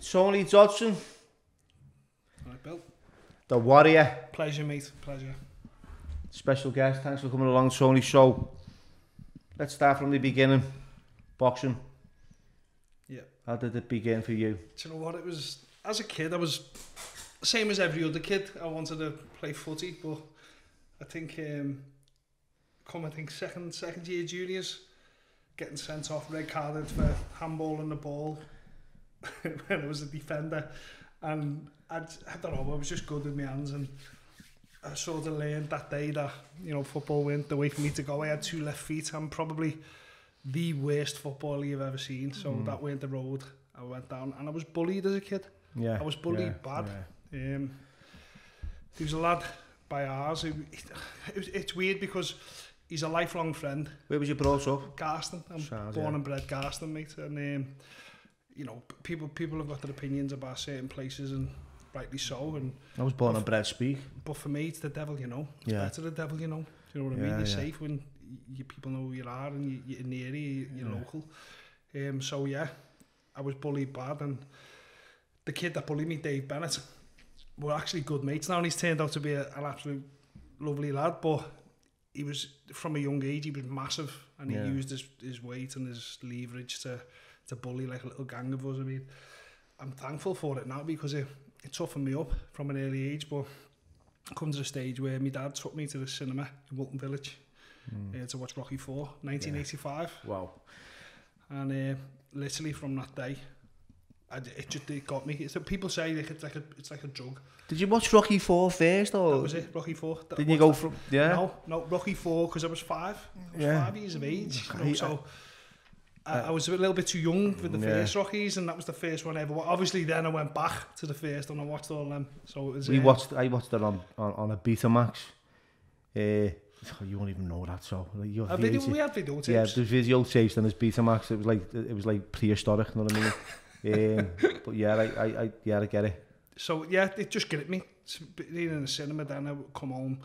Tony Dodson. Alright, Bill. The Warrior. Pleasure, mate. Pleasure. Special guest. Thanks for coming along, Tony. So, let's start from the beginning. Boxing. Yeah. How did it begin for you? Do you know what? It was, as a kid, I was same as every other kid. I wanted to play footy, but I think, second year juniors, getting sent off red carded for handballing the ball when I was a defender. And I don't know, I was just good with my hands, and I sort of learned that day that, you know, football went the way for me to go. I had 2 left feet. I'm probably the worst footballer you've ever seen. So that weren't the road I went down. And I was bullied as a kid. Yeah. I was bullied bad. Yeah. There was a lad by ours. It's weird because he's a lifelong friend. Where was you brought up? Garston. I'm born and bred Garston, mate. And, you know, people have got their opinions about certain places, and rightly so. And I was born and bred Speak. But for me, it's the devil, you know. It's better the devil, you know. Do you know what I mean? You're safe when people know who you are, and you're in the area, you're local. So yeah, I was bullied bad, and the kid that bullied me, Dave Bennett, were actually good mates now, and he's turned out to be an absolute lovely lad. But he was, from a young age, he was massive, and he used his weight and his leverage to bully like a little gang of us. I mean, I'm thankful for it now, because it toughened me up from an early age. But it comes to a stage where my dad took me to the cinema in Wilton Village to watch Rocky IV, 1985. Wow. And literally from that day, it got me. People say it's like a drug. Did you watch Rocky IV first, or? That was it, Rocky IV. Didn't you go from... Yeah? No, Rocky IV, because I was 5. I was 5 years of age. You know, so I was a little bit too young for the first Rockies, and that was the first one I ever watched. Obviously, then I went back to the first, and I watched all of them. So it was... I watched it on a Betamax. You won't even know that, so... We had videotapes. Yeah, there's videotapes on his Betamax. It was like prehistoric, you know what I mean? But yeah, I get it. So yeah, it just gripped me. Being in the cinema, then I would come home,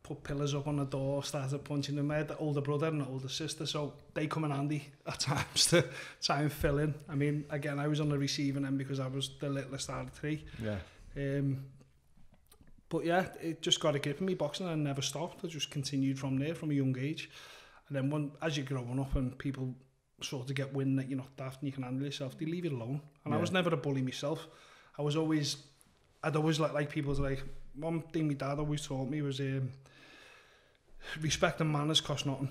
put pillars up on the door, started punching them. I had the older brother and the older sister, so they come in handy at times to try and fill in. I mean, again, I was on the receiving end because I was the littlest out of 3. Yeah. But yeah, it just got a grip in me, boxing, and I never stopped. I just continued from there, from a young age. And then as you're growing up and people sort of get wind that you're not daft and you can handle yourself, they leave you alone. And I was never a bully myself. I'd always like people to, like, one thing my dad always taught me was respect and manners cost nothing.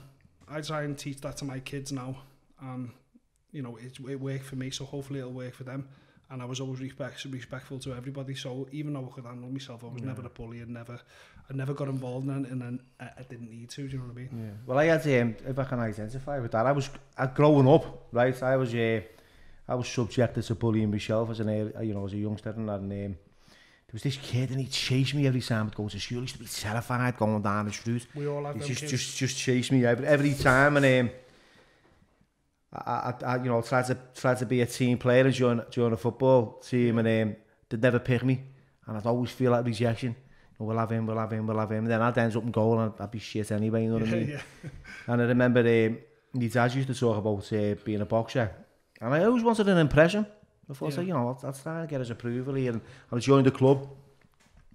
I try and teach that to my kids now, and you know, it worked for me, so hopefully it'll work for them. And I was always respectful to everybody, so even though I could handle myself, I was never a bully, and I never got involved in it, and then I didn't need to. Do you know what I mean? Yeah. Well, I had if I can identify with that, I was growing up, right? I was subjected to bullying myself as as a youngster, and there was this kid, and he'd chase me every time I'd go to school. He used to be terrified going down the street. We all had them kids. Just chase me every time, and I tried to be a team player during a football team, and they'd never pick me, and I'd always feel that rejection. We'll have him, and then I'd end up in goal, and I'd be shit anyway, you know what I mean? Yeah. And I remember my dad used to talk about being a boxer, and I always wanted an impression. I thought, I'll try and get his approval here, and I joined the club,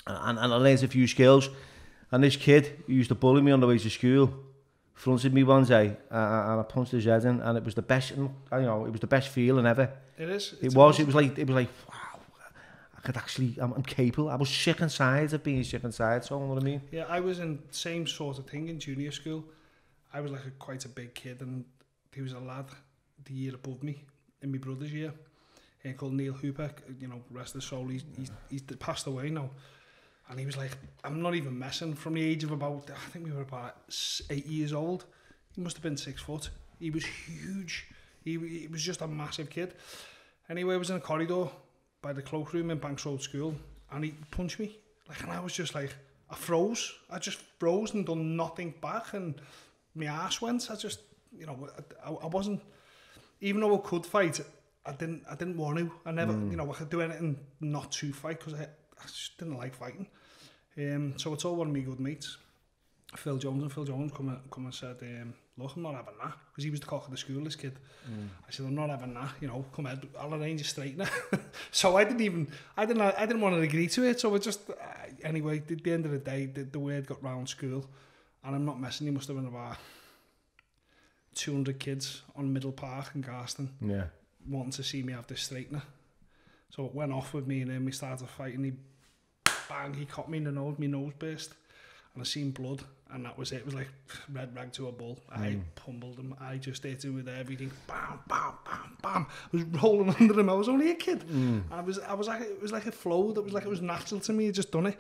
and I learned a few skills. And this kid who used to bully me on the way to school fronted me one day, and I punched his head in, and it was the best, it was the best feeling ever. It is. It was like, wow, I could actually, I'm capable. I was sick inside of being sick inside, so you know what I mean? Yeah, I was in the same sort of thing in junior school. I was like quite a big kid, and there was a lad the year above me in my brother's year, called Neil Hooper, rest of his soul, he's passed away now. And he was like, I'm not even messing, from the age of about, I think we were about 8 years old. He must have been 6 foot. He was huge. He was just a massive kid. Anyway, I was in a corridor by the cloakroom in Banks Road School, and he punched me. And I was just like, I froze. I just froze and done nothing back, and my arse went. I wasn't, even though I could fight, I didn't want to. I never, I could do anything not to fight, because I just didn't like fighting. So it's all one of my good mates. Phil Jones come and said, look, I'm not having that, because he was the cock of the school, this kid. I said, I'm not having that, you know, come ahead, I'll arrange a straightener. So I didn't want to agree to it, so it just, anyway, at the end of the day, the word got round school, and I'm not messing, he must have been about 200 kids on Middle Park in Garston, wanting to see me have this straightener. So it went off with me, and then we started fighting, he caught me in the nose, my nose burst, and I seen blood, and that was it. It was like red rag to a bull. I pummeled him. I just hit him with everything. Bam, bam, bam, bam. I was rolling under him. I was only a kid. And it was like a flow. It was like it was natural to me. I just done it.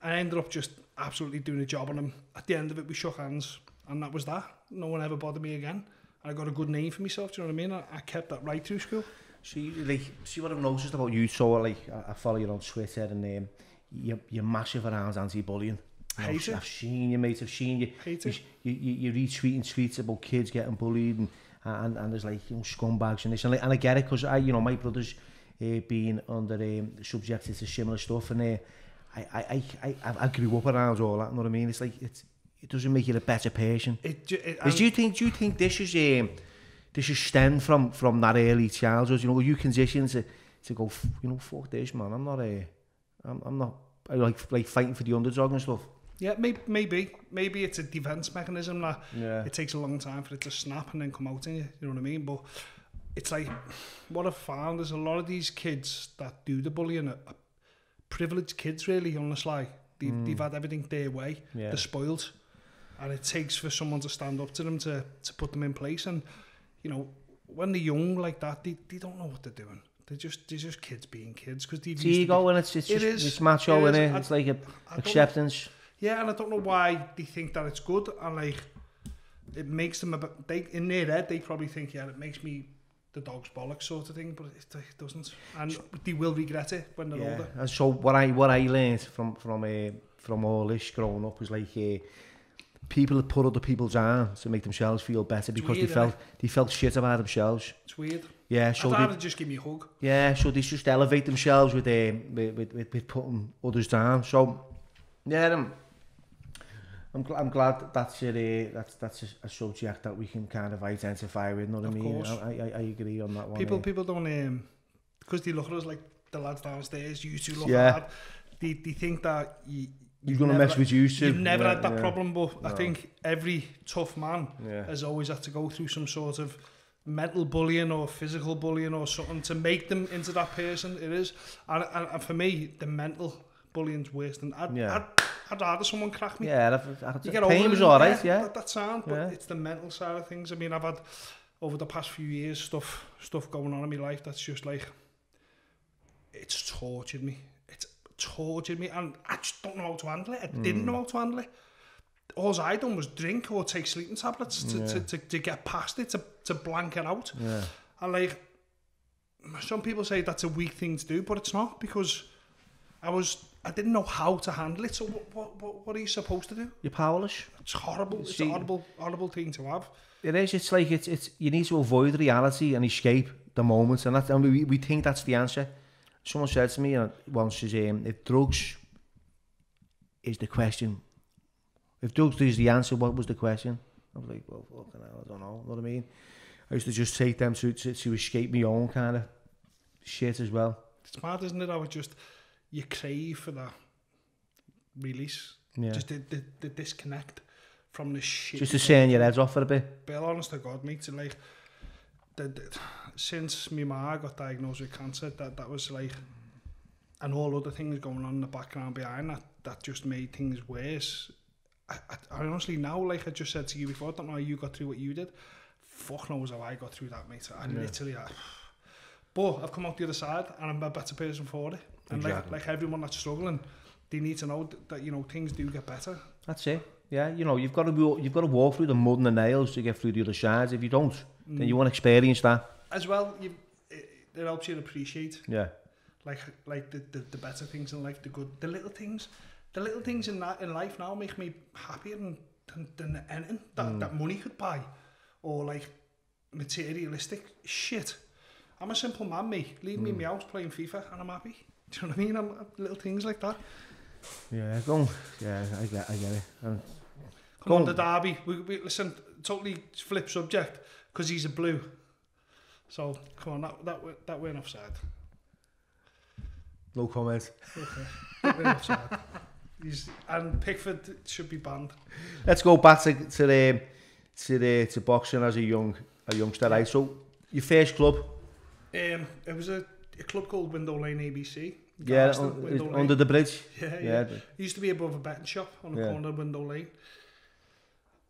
I ended up just absolutely doing a job on him. At the end of it, we shook hands, and that was that. No one ever bothered me again. I got a good name for myself. Do you know what I mean? I kept that right through school. See what I've noticed about you. So like I follow you on Twitter, and you're massive around anti-bullying. I've seen you, mate. I've seen you. You're retweeting tweets about kids getting bullied, and there's like, you know, scumbags and this, and I get it, because my brother's been under subjected to similar stuff, and I grew up around all that. You know what I mean? It's like it doesn't make you a better person. Do you think this is stemmed from that early childhood? You know, were you conditioned to go, you know, fuck this, man. I'm not. I like fighting for the underdog and stuff. Yeah, maybe it's a defense mechanism that it takes a long time for it to snap and then come out in you. You know what I mean? But it's like, what I've found is a lot of these kids that do the bullying are privileged kids, really, on the sly. They've had everything their way. They're spoiled, and it takes for someone to stand up to them to put them in place. And you know, when they're young like that, they don't know what they're doing. They're just kids being kids, because they've used ego, and it's macho, isn't it? It's like acceptance. Yeah, and I don't know why they think that it's good, and like it makes them in their head they probably think, yeah, it makes me the dog's bollocks sort of thing, but it doesn't, and they will regret it when they're older. And so what I learned from all this growing up was like people that put other people down to make themselves feel better, because they felt shit about themselves. It's weird. Yeah, so I'd rather just give me a hug. Yeah, so they just elevate themselves with putting others down. So yeah, I'm glad that's a subject that we can kind of identify with. You know what I mean? I agree on that one. People don't because they look at us like the lads downstairs. You two look hard. They think that you're gonna mess with you too. You've never had that problem, but no. I think every tough man has always had to go through some sort of mental bullying or physical bullying or something to make them into that person. It is, and for me, the mental bullying's worse than I'd rather someone crack me. Yeah, you get pain was alright. Yeah, that sound, but it's the mental side of things. I mean, I've had over the past few years stuff going on in my life that's just like, it's tortured me. And I just don't know how to handle it. I didn't know how to handle it. All I done was drink or take sleeping tablets to get past it, to blank it out. Yeah. And like, some people say that's a weak thing to do, but it's not, because I didn't know how to handle it. So what are you supposed to do? You're powerless. It's horrible. It's a horrible thing to have. It is. It's like it's you need to avoid reality and escape the moment, and we think that's the answer. Someone said to me once, if drugs is the question, if drugs is the answer, what was the question? I was like, well, fucking hell, I don't know. You know what I mean? I used to just take them to escape my own kind of shit as well. It's mad, isn't it? You crave for that release. Yeah. Just the disconnect from the shit. Just to turn your head off for a bit. But honest to God, mate, like, since my ma got diagnosed with cancer, that was like, and all other things going on in the background behind that just made things worse. I honestly now, like I just said to you before, I don't know how you got through what you did. Fuck knows how I got through that, mate. Literally, but I've come out the other side, and I'm a better person for it. And exactly. like everyone that's struggling, they need to know that you know things do get better. That's it. Yeah, you know, you've got to walk through the mud and the nails to get through the other side. If you don't, then you won't experience that. As well, it helps you to appreciate. Yeah. Like the better things in life, the little things in life now make me happier than anything that money could buy, or like materialistic shit. I'm a simple man, mate. Leave me in my house playing FIFA and I'm happy. Do you know what I mean? Little things like that. Yeah, I get it. come on the derby. We listen, totally flip subject, because he's a blue. So, come on, that went offside. No comment. Okay, that went offside. And Pickford should be banned. Let's go back to boxing as a youngster, right? So, your first club? It was a club called Window Lane ABC. Yeah, under the bridge. Yeah. It used to be above a betting shop on the corner of Window Lane.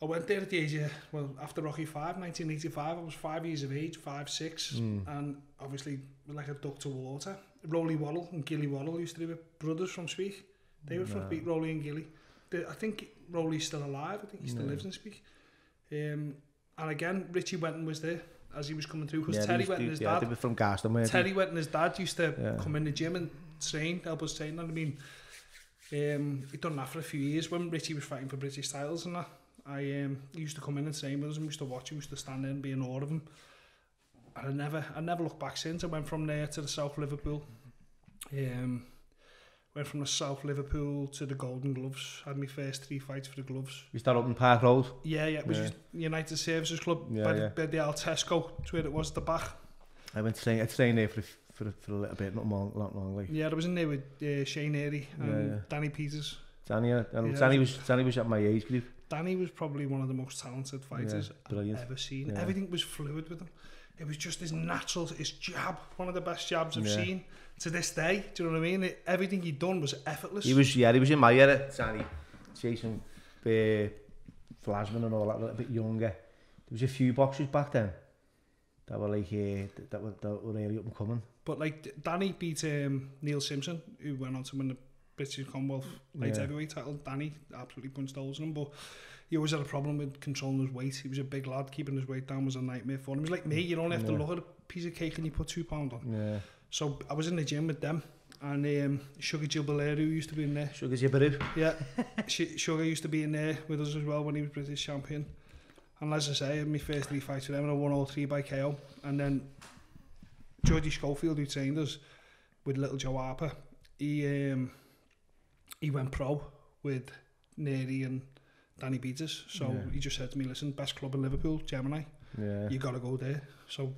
I went there at the age of, after Rocky V, 1985, I was 5 years of age, 5, 6, and obviously like a duck to water. Rolly Waddle and Gilly Waddle used to be brothers from Speak. They were from Speak, Rolly and Gilly. I think Rolly's still alive, I think he still lives in Speak. And again, Richie Wenton was there as he was coming through, because Terry Wenton and his dad, they were from Garston, Terry Wenton and his dad used to come in the gym and train, help us train, and I mean, he'd done that for a few years when Richie was fighting for British titles and that. I used to come in and train with us, and used to watch him, used to stand there and be in awe of him. And I never looked back since. I went from there to the South Liverpool. Went from the South Liverpool to the Golden Gloves. Had my first 3 fights for the Gloves. You started up in Park Road? Yeah. It was United Services Club by the old Tesco. That's where it was at the back. I went to train there for a little bit, not long. Like. Yeah, I was in there with Shane Airy and Danny Peters. Danny was at my age group. Danny was probably one of the most talented fighters I've ever seen. Yeah. Everything was fluid with him. It was just his jab, one of the best jabs I've seen to this day. Do you know what I mean? Everything he'd done was effortless. He was in my era, Danny. Jason Flasman and all that, a little bit younger. There was a few boxers back then that were like that were really up and coming. But like Danny beat Neil Simpson, who went on to win the British Commonwealth light heavyweight title. Danny absolutely punched holes in him, but he always had a problem with controlling his weight. He was a big lad, keeping his weight down was a nightmare for him. He was like me, you don't have to look at a piece of cake and you put 2 pounds on. Yeah. So I was in the gym with them, and Sugar Gilbert, who used to be in there. Sugar Gilbert? Yeah. Sugar used to be in there with us as well when he was British champion. And as I say, I had my first 3 fights with them, and I won all 3 by KO. And then Georgie Schofield, who trained us with Little Joe Harper, he went pro with Neri and Danny Peters. So he just said to me, listen, best club in Liverpool, Gemini. Yeah. You got to go there. So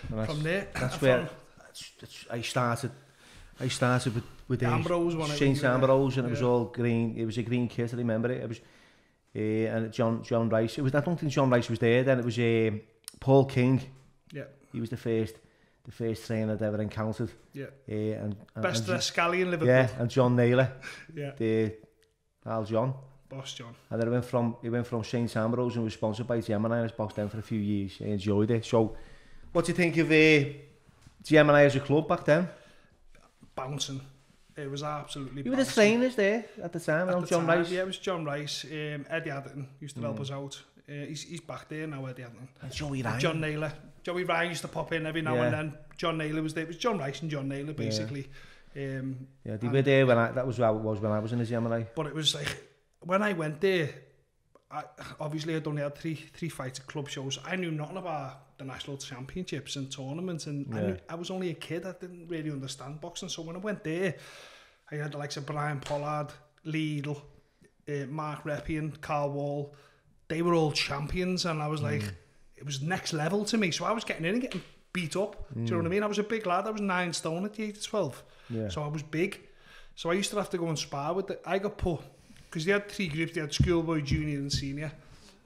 from there, that's where I started with Ambrose, Shane Ambrose, and it was all green. It was a green kit. I remember it. It was and John Rice. I don't think John Rice was there then. It was Paul King. Yeah, he was the first trainer I'd ever encountered. Yeah, and best Scally in Liverpool. Yeah, and John Naylor. Yeah, the Al John. Boss John. And then he went from Shane Ambrose and was sponsored by Gemini, and I was boxed down for a few years. I enjoyed it. So, what do you think of Gemini as a club back then? Bouncing. It was absolutely You were the trainers there at the time, John Rice? Yeah, it was John Rice. Eddie Atherton used to help us out. He's back there now, Eddie Atherton. And Joey Ryan. John Naylor. Joey Ryan used to pop in every now and then. John Naylor was there. It was John Rice and John Naylor, basically. They were there when that was how it was when I was in the Gemini. But it was like, when I went there, obviously I'd only had three fights at club shows. I knew nothing about the national championships and tournaments, and I was only a kid. I didn't really understand boxing. So when I went there, I had the likes of Brian Pollard, Lidl, Mark Reppian, Carl Wall. They were all champions, and I was like, it was next level to me. So I was getting in and getting beat up. Do you know what I mean? I was a big lad. I was 9 stone at the age of 12. Yeah. So I was big. So I used to have to go and spar with I got put, because they had 3 groups. They had schoolboy, junior and senior.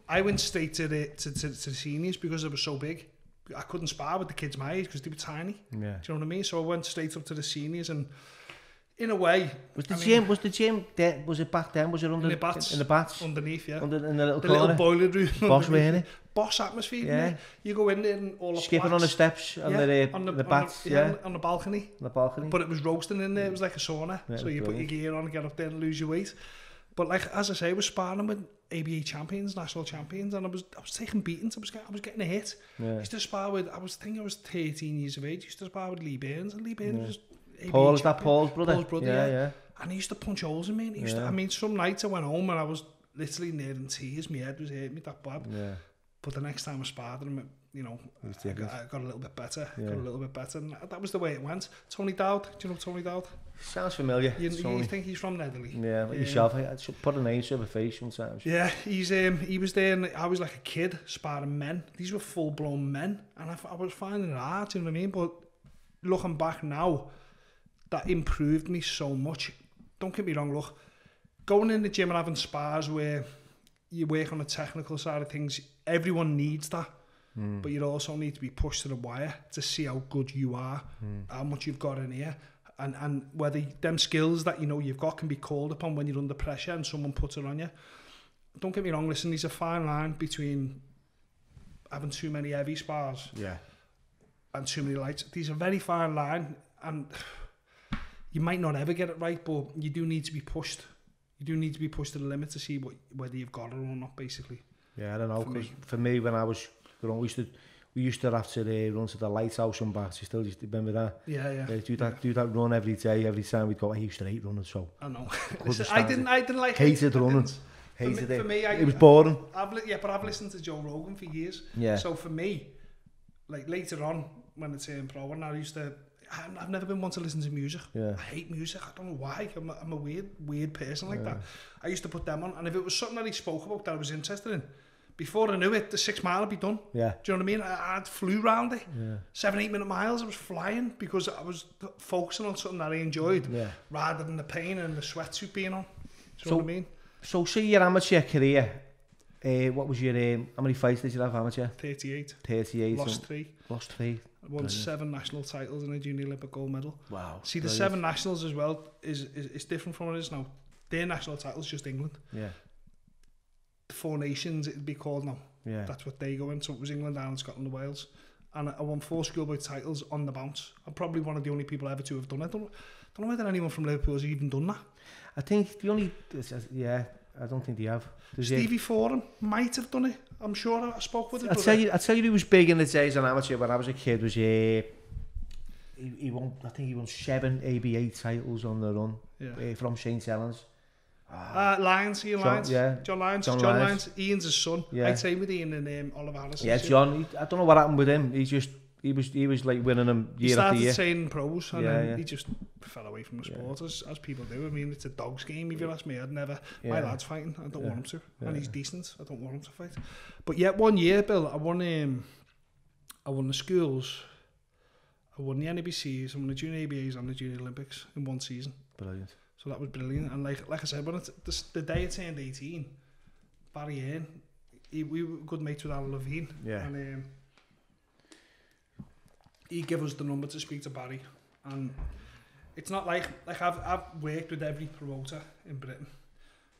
I went straight to the seniors because I was so big. I couldn't spar with the kids my age because they were tiny. Yeah. Do you know what I mean? So I went straight up to the seniors, and in a way, was the gym there? Was it back then? Was it under in the bats? In the bats, underneath, yeah. In the little the corner. Little boiler room. Boss, really? Boss atmosphere. Yeah. You go in there and all the skipping on the steps and the bats. On the balcony. On the balcony. But it was roasting in there. It was like a sauna. Yeah, so you put your gear on and get up there and lose your weight. But like, as I say, I was sparring with ABA champions, national champions, and I was taking beatings. I was getting a hit. Yeah. I used to spar with, I was 13 years of age. I used to spar with Lee Burns, and Lee Burns was ABA Paul, is that Paul's brother? Paul's brother, yeah. And he used to punch holes in me. And he used to, I mean, some nights I went home and I was literally near in tears. My head was hurting me that bad. Yeah. But the next time I sparred him, you know, I got a little bit better. Got a little bit better, and that was the way it went. Tony Dowd, do you know Tony Dowd? Sounds familiar. You think he's from Netherley? Yeah, like yourself. I should put a name to a face sometimes. Yeah, he was there, and I was like a kid sparring men. These were full-blown men, and I was finding it hard, you know what I mean? But looking back now, that improved me so much. Don't get me wrong, look, going in the gym and having spars where you work on the technical side of things, everyone needs that. But you also need to be pushed to the wire to see how good you are, how much you've got in here, and whether them skills that you know you've got can be called upon when you're under pressure and someone puts it on you. Don't get me wrong, listen, there's a fine line between having too many heavy spars and too many lights. There's a very fine line, and you might not ever get it right, but you do need to be pushed. You do need to be pushed to the limit to see whether you've got it or not, basically. Yeah, I don't know, because for me, when I was growing, we used to have to run to the lighthouse and back. You still used to remember that? Yeah. Do that run every day, every time we'd go. I used to hate running, so I know. I didn't like hated running. Hated it. For me, it was boring. But I've listened to Joe Rogan for years. Yeah. So for me, like later on when I turned pro, and I've never been one to listen to music. Yeah. I hate music. I don't know why. I'm a weird person like that. I used to put them on, and if it was something that he spoke about that I was interested in, before I knew it, the 6 mile would be done. Yeah. Do you know what I mean? I'd flew round it. Yeah. 7-8 minute miles, I was flying because I was focusing on something that I enjoyed, rather than the pain and the sweatsuit being on. Do you know what I mean? So see your amateur career. What was your how many fights did you have amateur? 38. 38. Lost 3. Lost 3. I won 7 national titles and a junior Olympic gold medal. Wow. See, the 7 nationals as well is different from what it is now. Their national titles just England. Yeah. The 4 nations, it'd be called now. Yeah. That's what they go in. So it was England, Ireland, Scotland, and Wales. And I won 4 schoolboy titles on the bounce. I'm probably one of the only people ever to have done it. Don't know whether anyone from Liverpool has even done that. I think the only... I don't think they have. Stevie Foran might have done it. I'm sure I spoke with him. I'll tell you who was big in the days on amateur when I was a kid was he won, I think he won 7 ABA titles on the run from St Helens. Lyons, Ian Lyons. John Lyons. John Lyons. Ian's his son. Yeah. I trained with Ian and Oliver Harris. Yeah, John. I don't know what happened with him. He was like winning them year after year. He started training pros and then he just fell away from the sport as people do. I mean, it's a dog's game. If you ask me, I'd never. My lad's fighting. I don't want him to, and he's decent. I don't want him to fight. But yet, one year, Bill, I won the schools. I won the NABCs, I won the junior ABAs and the junior Olympics in one season. Brilliant. So that was brilliant. And like I said, when the day I turned 18, Barry Hearn, we were good mates with Alan Levine. Yeah. And he gave us the number to speak to Barry. And it's not like I've worked with every promoter in Britain.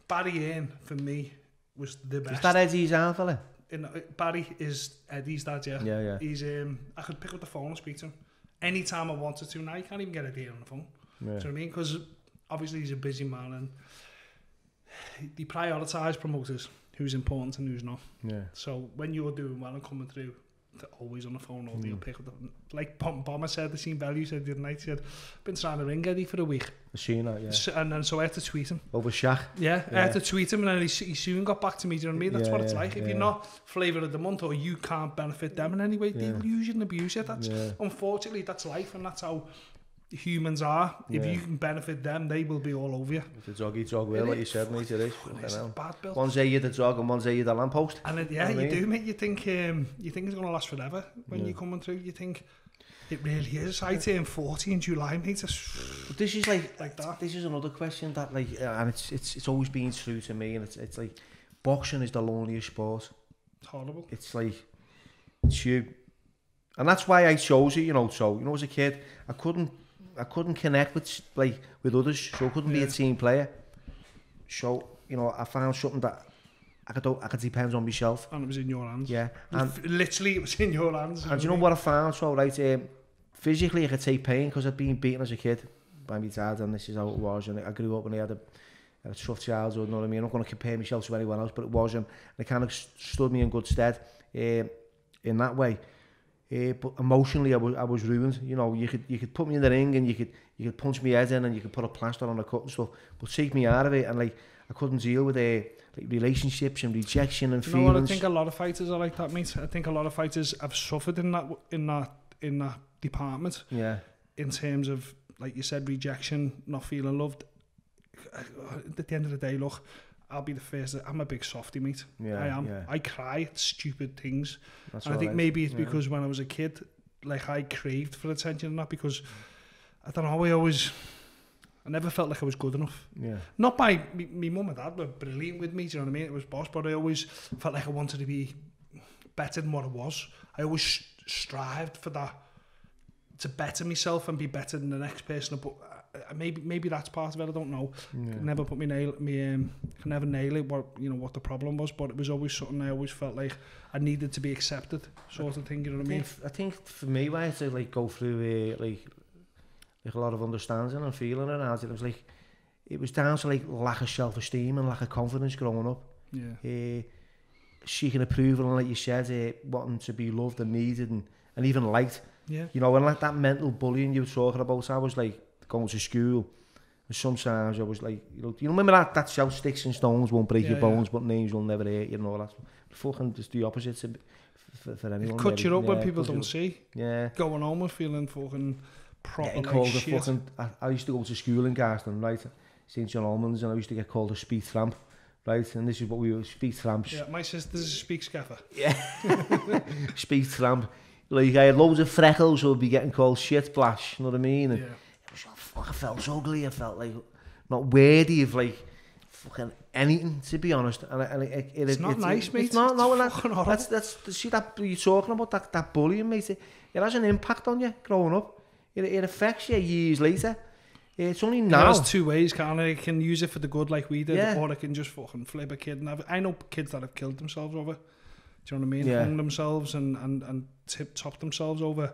Barry Hearn, for me, was the best. Is that Eddie's fella? Barry is Eddie's dad, yeah. Yeah. He's I could pick up the phone and speak to him anytime I wanted to. Now you can't even get a deal on the phone. Yeah. Do you know what I mean? Because obviously he's a busy man and they prioritise promoters who's important and who's not. Yeah. So when you're doing well and coming through, they're always on the phone, or they'll pick up the... Like Bomber said, the scene value said the other night, he said, been trying to ring Eddie for a week. I've seen that, yeah. And then so I had to tweet him. Over Shaq? Yeah, I had to tweet him, and then he soon got back to me, do you know what I mean? That's what it's like. If you're not flavour of the month, or you can't benefit them in any way, they'll use you and abuse you. That's unfortunately, that's life, and that's how humans are. If you can benefit them, they will be all over you. The dog eats dog will, like you said, mate, it is. It's bad, Bill. One day you're the dog and one day you're the lamppost. And you do, mate. You think it's going to last forever when you're coming through. You think it really is. I turned 40 in July, mate. But this is like that. This is another question that and it's always been true to me, and it's like boxing is the loneliest sport. It's horrible. It's like it's you, and that's why I chose it. So as a kid, I couldn't connect with others, so I couldn't be a team player. So I found something that I could depend on myself. And it was in your hands. Yeah, and literally it was in your hands. And do you know what I found? So physically I could take pain because I'd been beaten as a kid by my dad, and this is how it was. And I grew up and I had a tough childhood. You know what I mean? I'm not going to compare myself to anyone else, but it was, and it kind of stood me in good stead in that way. But emotionally, I was ruined. You could put me in the ring and you could punch me head in and you could put a plaster on a cut and stuff, but take me out of it, and I couldn't deal with like relationships and rejection and You feelings. know what, I think a lot of fighters are like that, mate. I think a lot of fighters have suffered in that department. Yeah. In terms of, like you said, rejection, not feeling loved. At the end of the day, look, I'll be the first. I'm a big softie, mate. Yeah, I am. yeah. I cry at stupid things. That's and I think right. maybe it's because when I was a kid, like I craved for attention and that, because I don't know, I never felt like I was good enough. Yeah. Not by me mum and dad were brilliant with me, do you know what I mean? It was boss, but I always felt like I wanted to be better than what I was. I always strived for that, to better myself and be better than the next person. But maybe that's part of it. I don't know. Yeah. Could never put can never nail it. What the problem was, but it was always something I always felt like I needed to be accepted, sort of thing. You know what I mean? I think for me, why I had to like go through like a lot of understanding and feeling around it. It was down to like lack of self-esteem and lack of confidence growing up. Yeah. Seeking approval and, like you said, wanting to be loved and needed and even liked. Yeah. You know, and like that mental bullying you were talking about, I was like going to school, and sometimes I was like, you know remember that shout, sticks and stones won't break your bones, but names will never hurt you and all that. Fucking just the opposite for anyone. It cuts you up when people don't you. see. Yeah. Going home and feeling fucking proper Getting like called shit. a fucking, I used to go to school in Garston, right? St John Almonds, and I used to get called a speed tramp, right? And this is what we were, speed tramps. Yeah, my sister's a speak scaffer. Yeah. Speed tramp. Like, I had loads of freckles, so I'd be getting called shit splash, you know what I mean? And I felt so ugly, I felt like not worthy of like fucking anything, to be honest. And it's not nice, mate. It's not, no, that's see that you're talking about, that bullying, mate. It has an impact on you growing up. It affects you years later. It's only now. There's two ways, can't I? I can use it for the good like we did, or I can just fucking flip a kid. And I know kids that have killed themselves over, do you know what I mean? Hung themselves and top themselves over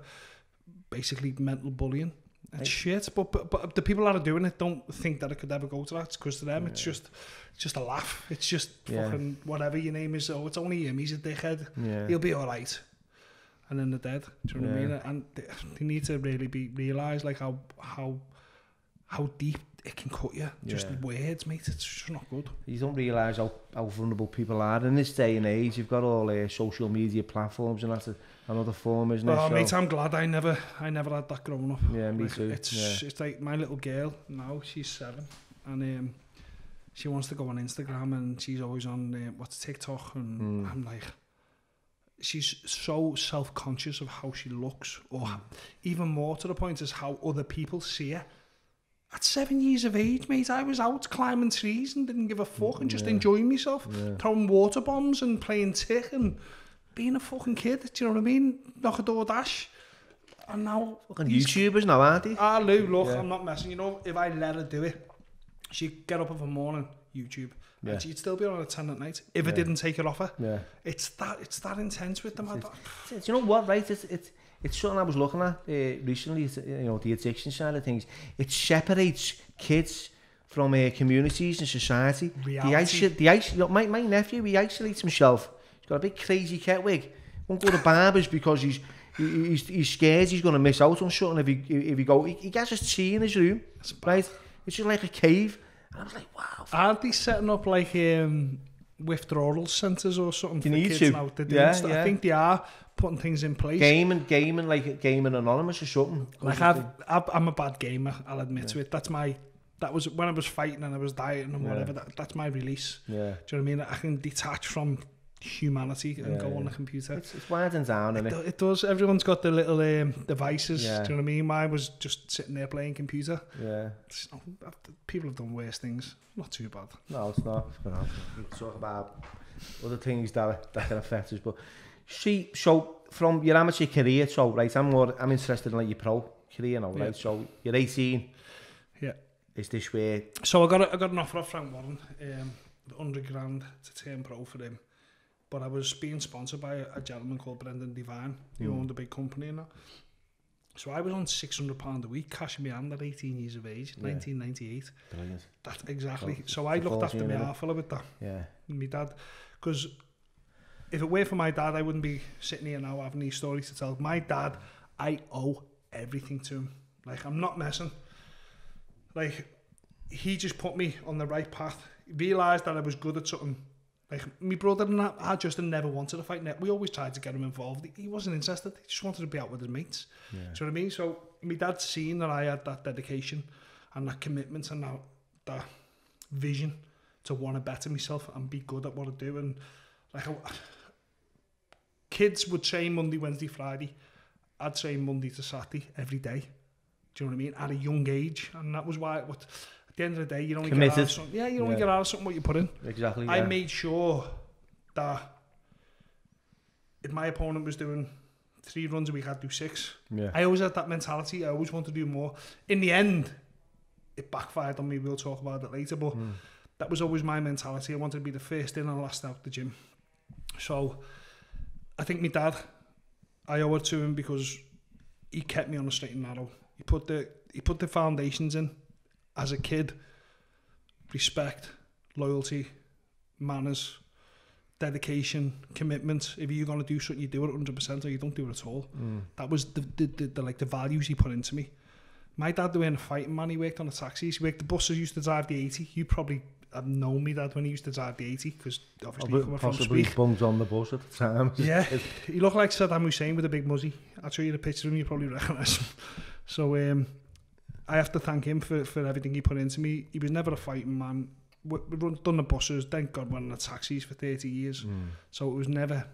basically mental bullying. It's shit, but the people that are doing it don't think that it could ever go to that, because to them it's just a laugh. It's just fucking whatever your name is. Oh, it's only him. He's a dickhead. Yeah. He'll be all right. And then they're dead. Do you know what I mean? And they need to really realise like how deep it can cut you. Just words, mate. It's just not good. You don't realise how vulnerable people are in this day and age. You've got all social media platforms, and that's another form, isn't it? Oh, mate, I'm glad I never had that growing up. Yeah, me like, too. It's like my little girl now. She's 7, and she wants to go on Instagram, and she's always on TikTok, and I'm like, she's so self-conscious of how she looks, or even more to the point is how other people see her. At 7 years of age, mate, I was out climbing trees and didn't give a fuck and just enjoying myself, throwing water bombs and playing tick and being a fucking kid. Do you know what I mean? Knock a door dash. And now fucking YouTubers now, aren't they? Ah, Lou, look, I'm not messing. You know, if I let her do it, she'd get up in the morning, YouTube, and she'd still be on at 10 at night if it didn't take her off her. Yeah. It's that intense with them. Do you know what, right? It's something I was looking at recently, the addiction side of things. It separates kids from communities and society. My nephew, he isolates himself. He's got a big crazy cat wig. Won't go to barbers because he's scared he's going to miss out on something if he go. He gets his tea in his room, right? It's just like a cave. And I was like, wow. Aren't they setting up like withdrawal centres or something for kids now? I think they are putting things in place. Gaming anonymous or something. Like I'm a bad gamer, I'll admit to it. That was when I was fighting and I was dieting and whatever. That's my release. Yeah. Do you know what I mean? I can detach from humanity and go on the computer. It's winding down, isn't it? It does. Everyone's got the little devices. Yeah. Do you know what I mean? Mine was just sitting there playing computer. Yeah. People have done worse things. Not too bad. No, it's not. We can talk about other things that can affect us. But see, so from your amateur career, so right, I'm interested in like your pro career now, right? So you're 18. Yeah. Is this where? So I got an offer off Frank Warren, $100,000 to turn pro for him. But I was being sponsored by a gentleman called Brendan Devine, who owned a big company and that. So I was on £600 a week, cash in my hand at 18 years of age, 1998. Brilliant. That's exactly. So I looked after my half fella with that. Yeah. My dad, because if it weren't for my dad, I wouldn't be sitting here now having these stories to tell. My dad, I owe everything to him. Like, I'm not messing. Like, he just put me on the right path. realised that I was good at something. Like, my brother and I just never wanted to fight. We always tried to get him involved. He wasn't interested. He just wanted to be out with his mates. Yeah. Do you know what I mean? So my dad seen that I had that dedication and that commitment and that vision to want to better myself and be good at what I do. And like, kids would train Monday, Wednesday, Friday. I'd train Monday to Saturday every day. Do you know what I mean? At a young age. And that was why, at the end of the day, you only get out of something. Yeah, you only get out of something what you put in. Exactly. I made sure that if my opponent was doing 3 runs a week, I'd do 6. Yeah. I always had that mentality. I always wanted to do more. In the end, it backfired on me. We'll talk about it later. But that was always my mentality. I wanted to be the first in and last out the gym. So I think my dad, I owe it to him because he kept me on the straight and narrow. He put the foundations in as a kid. Respect, loyalty, manners, dedication, commitment. If you're going to do something, you do it 100% or you don't do it at all. That was the values he put into me. My dad weren't a fighting man. He worked on the taxis. He worked the buses, used to drive the 80. You probably have known me, Dad, when he used to drive the 80 because obviously coming from Speak. Possibly bunged on the bus at the time. Yeah, he looked like Saddam Hussein with a big muzzy. I'll show you the picture of him, you probably recognise him. So I have to thank him for everything he put into me. He was never a fighting man. We've done the buses, thank God, went on the taxis for 30 years. So it was never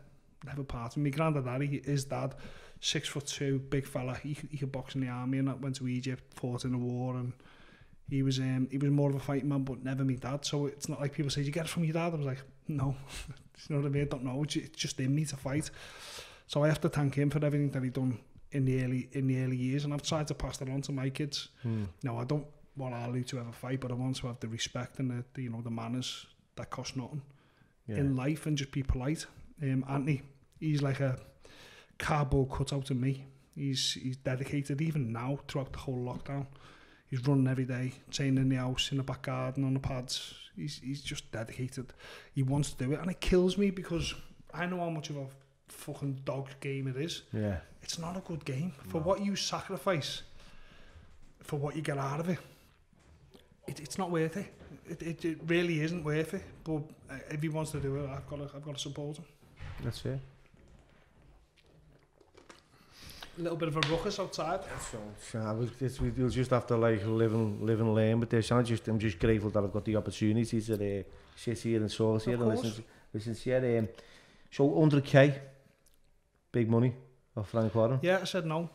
part of me. Granddad Harry, his dad, 6'2", big fella. He could box in the army and went to Egypt, fought in the war, and he was more of a fighting man, but never my dad. So it's not like people say, "Did you get it from your dad?" I was like, "No," you know what I mean? I don't know. It's just in me to fight. So I have to thank him for everything that he done in the early years, and I've tried to pass that on to my kids. No, I don't want Ali to ever fight, but I want to have the respect and the manners that cost nothing in life, and just be polite. Anthony, he's like a cardboard cutout of me. He's dedicated even now throughout the whole lockdown. He's running every day, training in the house, in the back garden, on the pads. He's just dedicated. He wants to do it, and it kills me because I know how much of a fucking dog game it is. Yeah, it's not a good game. For what you sacrifice, for what you get out of it, it's not worth it. It really isn't worth it. But if he wants to do it, I've got to support him. That's fair. A little bit of a ruckus outside. We'll just have to like live and learn with this. I'm just grateful that I've got the opportunity to sit here and talk here and listen to you. So 100k, big money off Frank Warren. Yeah, I said no.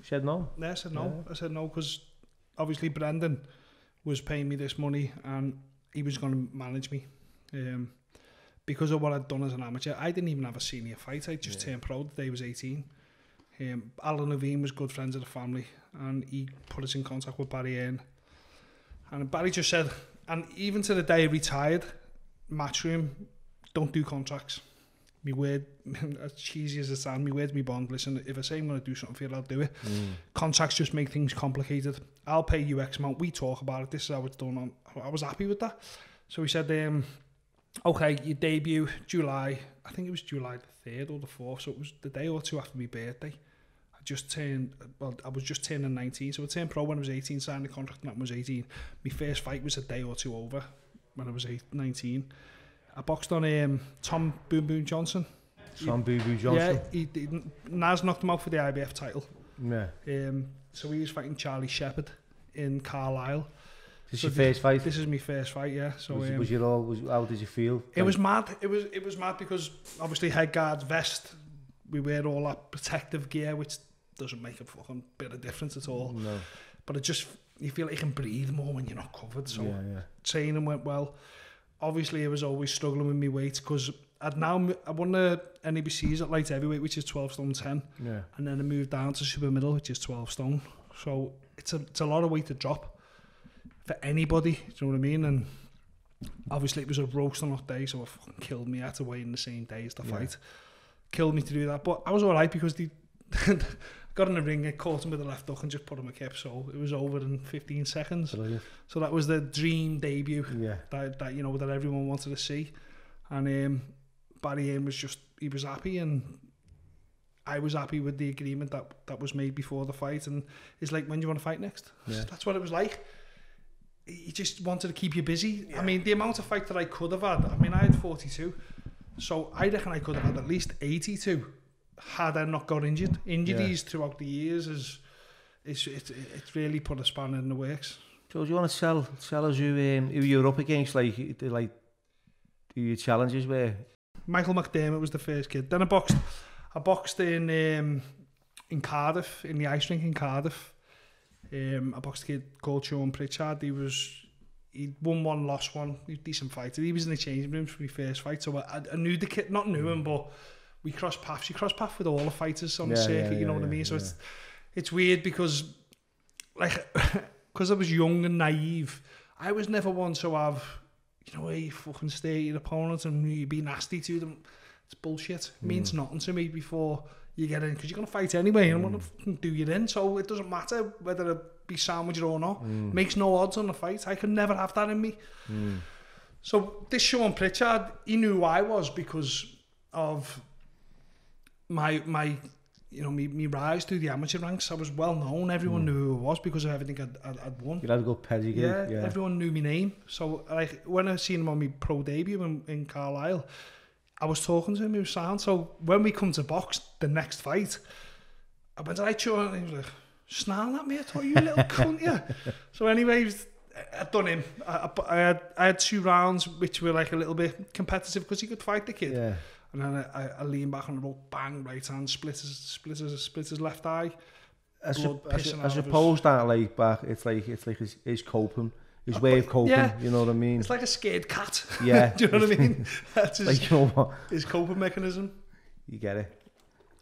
Said no? Yeah, I said no. Yeah. I said no because obviously Brendan was paying me this money and he was going to manage me. Because of what I'd done as an amateur, I didn't even have a senior fight. I just turned pro the day I was 18. Alan Levine was good friends of the family and he put us in contact with Barry Earn. And Barry just said, and even to the day I retired, Matchroom don't do contracts. My word, as cheesy as it sounds, my word's my bond. Listen, if I say I'm going to do something for you, I'll do it. Contracts just make things complicated. I'll pay you X amount. We talk about it. This is how it's done. I was happy with that. So he said, okay, your debut, July, I think it was July the 3rd or the 4th, so it was the day or two after my birthday. I was just turning 19, so I turned pro when I was 18, signed the contract when I was 18. My first fight was a day or two over when I was 19. I boxed on Tom Boom Boom Johnson. Tom Boom Boom Johnson? Yeah, Naz knocked him out for the IBF title. Yeah. So he was fighting Charlie Shepherd in Carlisle. This is your first fight? This is my first fight, yeah. So how did you feel? It was mad. It was mad because obviously head guards, vest, we wear all that protective gear, which doesn't make a fucking bit of difference at all. No. But it just, you feel like you can breathe more when you're not covered. So training went well. Obviously, I was always struggling with my weight because I won the NABCs at light heavyweight, which is 12 stone 10. Yeah. And then I moved down to super middle, which is 12 stone. So it's a lot of weight to drop for anybody, do you know what I mean? And obviously it was a roast on that day, so it fucking killed me. I had to weigh in the same day as the fight. Killed me to do that, but I was alright because they got in the ring, I caught him with the left hook and just put him a kip, so it was over in 15 seconds. Brilliant. So that was the dream debut that that everyone wanted to see. And Barry Earn he was happy, and I was happy with the agreement that was made before the fight. And it's like, when do you want to fight next? Yeah. That's what it was like. he just wanted to keep you busy. I mean, the amount of fight that I could have had, I mean, I had 42, so I reckon I could have had at least 82 had I not got injured. Injuries throughout the years it's really put a spanner in the works. So do you want to tell us who you were up against, like who your challenges were? Michael McDermott was the first kid. Then I boxed in Cardiff, in the ice rink in Cardiff. I boxed a kid called Sean Pritchard. He won one, lost one. He was a decent fighter. He was in the changing rooms for my first fight, so I knew the kid, not knew him, but we crossed paths. You cross paths with all the fighters on the circuit, you know what I mean? So it's weird because, like, because I was young and naive, I was never one to have, you know, you fucking stare at your opponents and you be nasty to them. It's bullshit. It means nothing to me before you get in, because you're going to fight anyway and I'm going to fucking do you in, so it doesn't matter whether it be sandwiched or not. Makes no odds on the fight. I could never have that in me. So this Sean Pritchard, he knew who I was because of my you know, me rise through the amateur ranks. I was well known. Everyone knew who I was because of everything I'd won. You had a good pedigree. Yeah, everyone knew my name. So like when I seen him on my pro debut in Carlisle, I was talking to him. He was sound. So when we come to box the next fight, I went right to him and he was like, snarling at me. I thought, you little cunt, yeah. So anyway, I'd done him. I had 2 rounds which were like a little bit competitive because he could fight the kid. Yeah. And then I leaned back on the rope, bang, right hand, split his left eye. I suppose that like back, it's like his coping, his way of coping. You know what I mean? It's like a scared cat. Yeah. Do you know what I mean? That's his, like, you know what? His coping mechanism. You get it.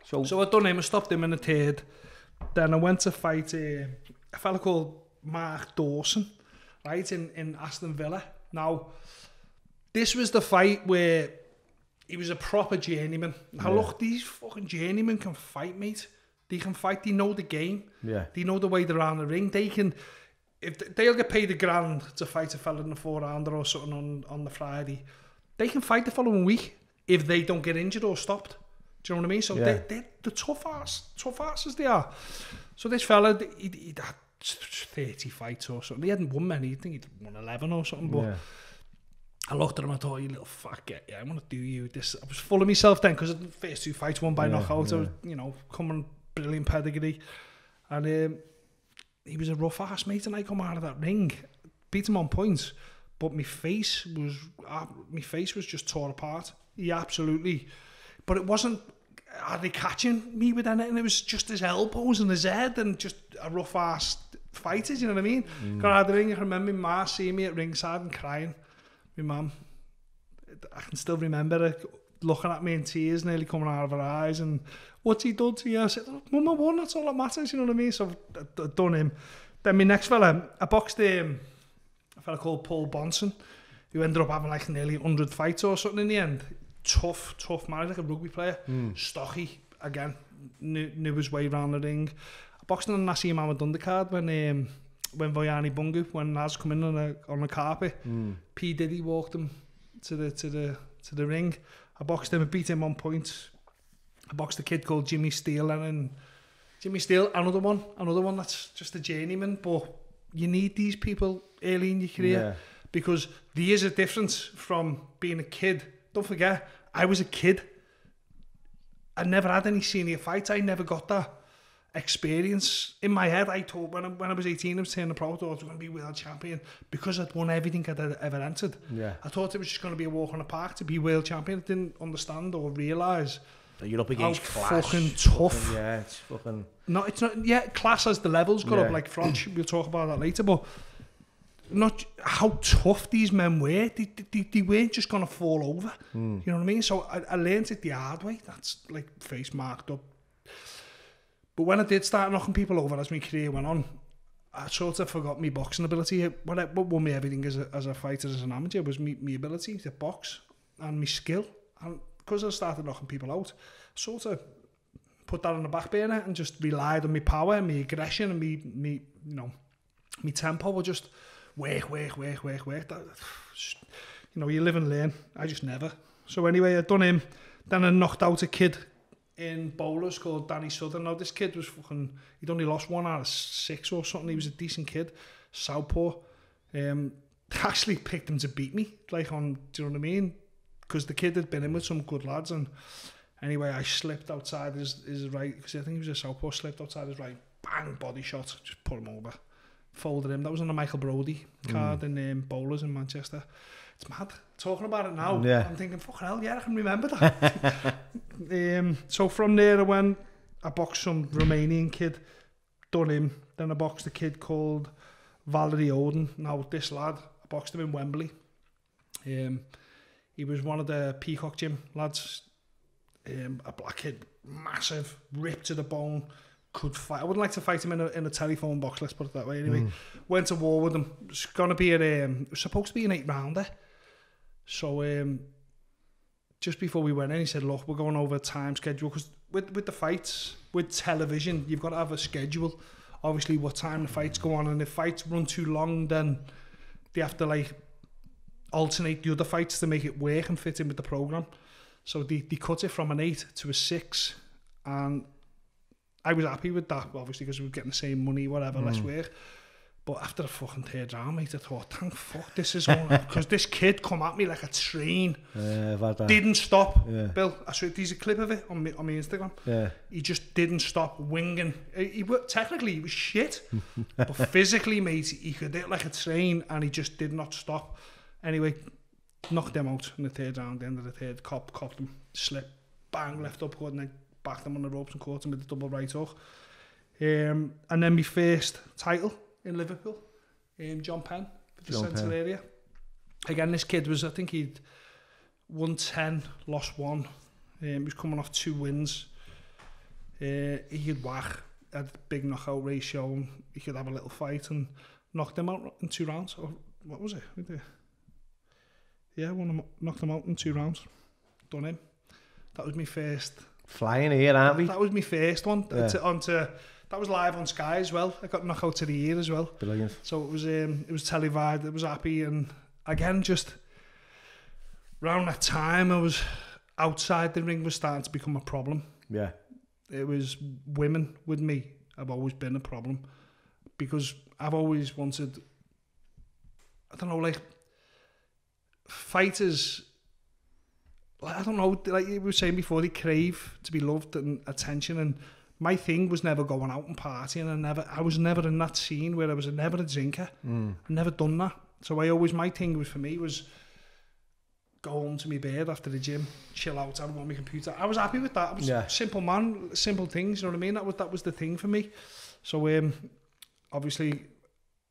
So I done him. I stopped him in the 3rd. Then I went to fight a fella called Mark Dawson, right in Aston Villa. Now, this was the fight where he was a proper journeyman. Now look, these fucking journeymen can fight, mate. They can fight. They know the game. Yeah. They know the way around the ring. They can, if they'll get paid $1,000 to fight a fella in the 4-rounder or something on the Friday, they can fight the following week if they don't get injured or stopped. Do you know what I mean? So they're the tough asses they are. So this fella, he'd had 30 fights or something. He hadn't won many. I think he'd won 11 or something. But I looked at him, I thought, you little fuck, yeah, I want to do you this. I was full of myself then because the first 2 fights won by knockout. I was, you know, coming brilliant pedigree. And he was a rough ass, mate. And I come out of that ring, beat him on points, but my face was just torn apart. He absolutely, but it wasn't hardly catching me with anything. It was just his elbows and his head and just a rough ass fighter. You know what I mean? Got out of the ring. I remember my ma seeing me at ringside and crying. My mum, I can still remember her looking at me in tears, nearly coming out of her eyes, and what's he done to you? I said, Mum, I won, that's all that matters, you know what I mean? So I've done him. Then my next fella, I boxed a fella called Paul Bonson, who ended up having like nearly 100 fights or something in the end. Tough man, like a rugby player. Stocky, again, knew his way around the ring. I boxed on the Nassim Ahmed undercard when Voyani Bungu, when Naz come in on the carpet, P Diddy walked him to the ring. I boxed him, I beat him on points. I boxed a kid called Jimmy Steele, and Jimmy Steele, another one that's just a journeyman. But you need these people early in your career because there is a difference from being a kid. Don't forget, I was a kid. I never had any senior fights. I never got that experience. In my head, I thought when I was 18, I was turning pro, I thought I was going to be world champion because I'd won everything I'd ever entered. I thought it was just going to be a walk in the park to be world champion. I didn't understand or realise you're up against how class. Fucking tough. It's fucking... No, it's not... Yeah, class as the levels got up, like Froch. We'll talk about that later, but not how tough these men were. They weren't just going to fall over. You know what I mean? So I learned it the hard way. That's like face marked up. But when I did start knocking people over as my career went on, I sort of forgot my boxing ability. What won me everything as a fighter, as an amateur, was my ability to box and my skill. And because I started knocking people out, I sort of put that on the back burner and just relied on my power and my aggression and me you know, my tempo would just work. That, you know, you live and learn. I just never. So anyway, I'd done him. Then I knocked out a kid in bowlers called Danny Southern. Now this kid was fucking, he'd only lost 1 out of 6 or something. He was a decent kid, southpaw. Actually picked him to beat me, like on, do you know what I mean? Because the kid had been in with some good lads, and anyway, I slipped outside his right, because I think he was a southpaw, slipped outside his right, bang, body shot, just put him over, folded him. That was on a Michael Brodie card in Bowlers in Manchester. It's mad, talking about it now, I'm thinking, fucking hell, yeah, I can remember that. So from there I boxed some Romanian kid, done him, then I boxed a kid called Valerie Oden. Now this lad, I boxed him in Wembley. He was one of the Peacock Gym lads, a black kid, massive, ripped to the bone, could fight. I wouldn't like to fight him in a telephone box, let's put it that way. Anyway, went to war with him. It was gonna be it was supposed to be an 8-rounder. So just before we went in, he said, "Look, we're going over a time schedule, because with the fights, with television, you've got to have a schedule. Obviously, what time the fights go on, and if fights run too long, then they have to like alternate the other fights to make it work and fit in with the program. So they cut it from an 8 to a 6, and I was happy with that, obviously, because we were getting the same money, whatever, less work. But after the fucking 3rd round, mate, I thought, thank fuck this is on, because this kid come at me like a train. Didn't stop. Bill, I swear, there's a clip of it on my Instagram. He just didn't stop winging. Technically, he was shit, but physically, mate, he could hit like a train, and he just did not stop. Anyway, knocked them out in the 3rd round, the end of the 3rd, copped them, slip, bang, left uppercut, and then backed them on the ropes and caught him with the double right hook. And then my first title in Liverpool, John Penn, for the Central area. Again, this kid was, I think he'd won 10, lost 1. He was coming off 2 wins. He could whack, had a big knockout ratio, and he could have a little fight, and knocked him out in 2 rounds. Or what was it? Yeah, knocked him out in 2 rounds. Done him. That was my first. Flying here, aren't we? That was my first one. That was live on Sky as well. I got knockout of the year as well. Brilliant. So it was televised. It was happy, and again, just around that time, I was outside the ring was starting to become a problem. Yeah. It was women with me. I've always been a problem, because I've always wanted, I don't know, like fighters, I don't know, like you were saying before, they crave to be loved and attention, and my thing was never going out and partying, and I was never in that scene where I was never a drinker. I'd never done that. So my thing was, for me, was go home to my bed after the gym, chill out, I don't want my computer. I was happy with that. I was a simple man, simple things, you know what I mean? That was the thing for me. So obviously,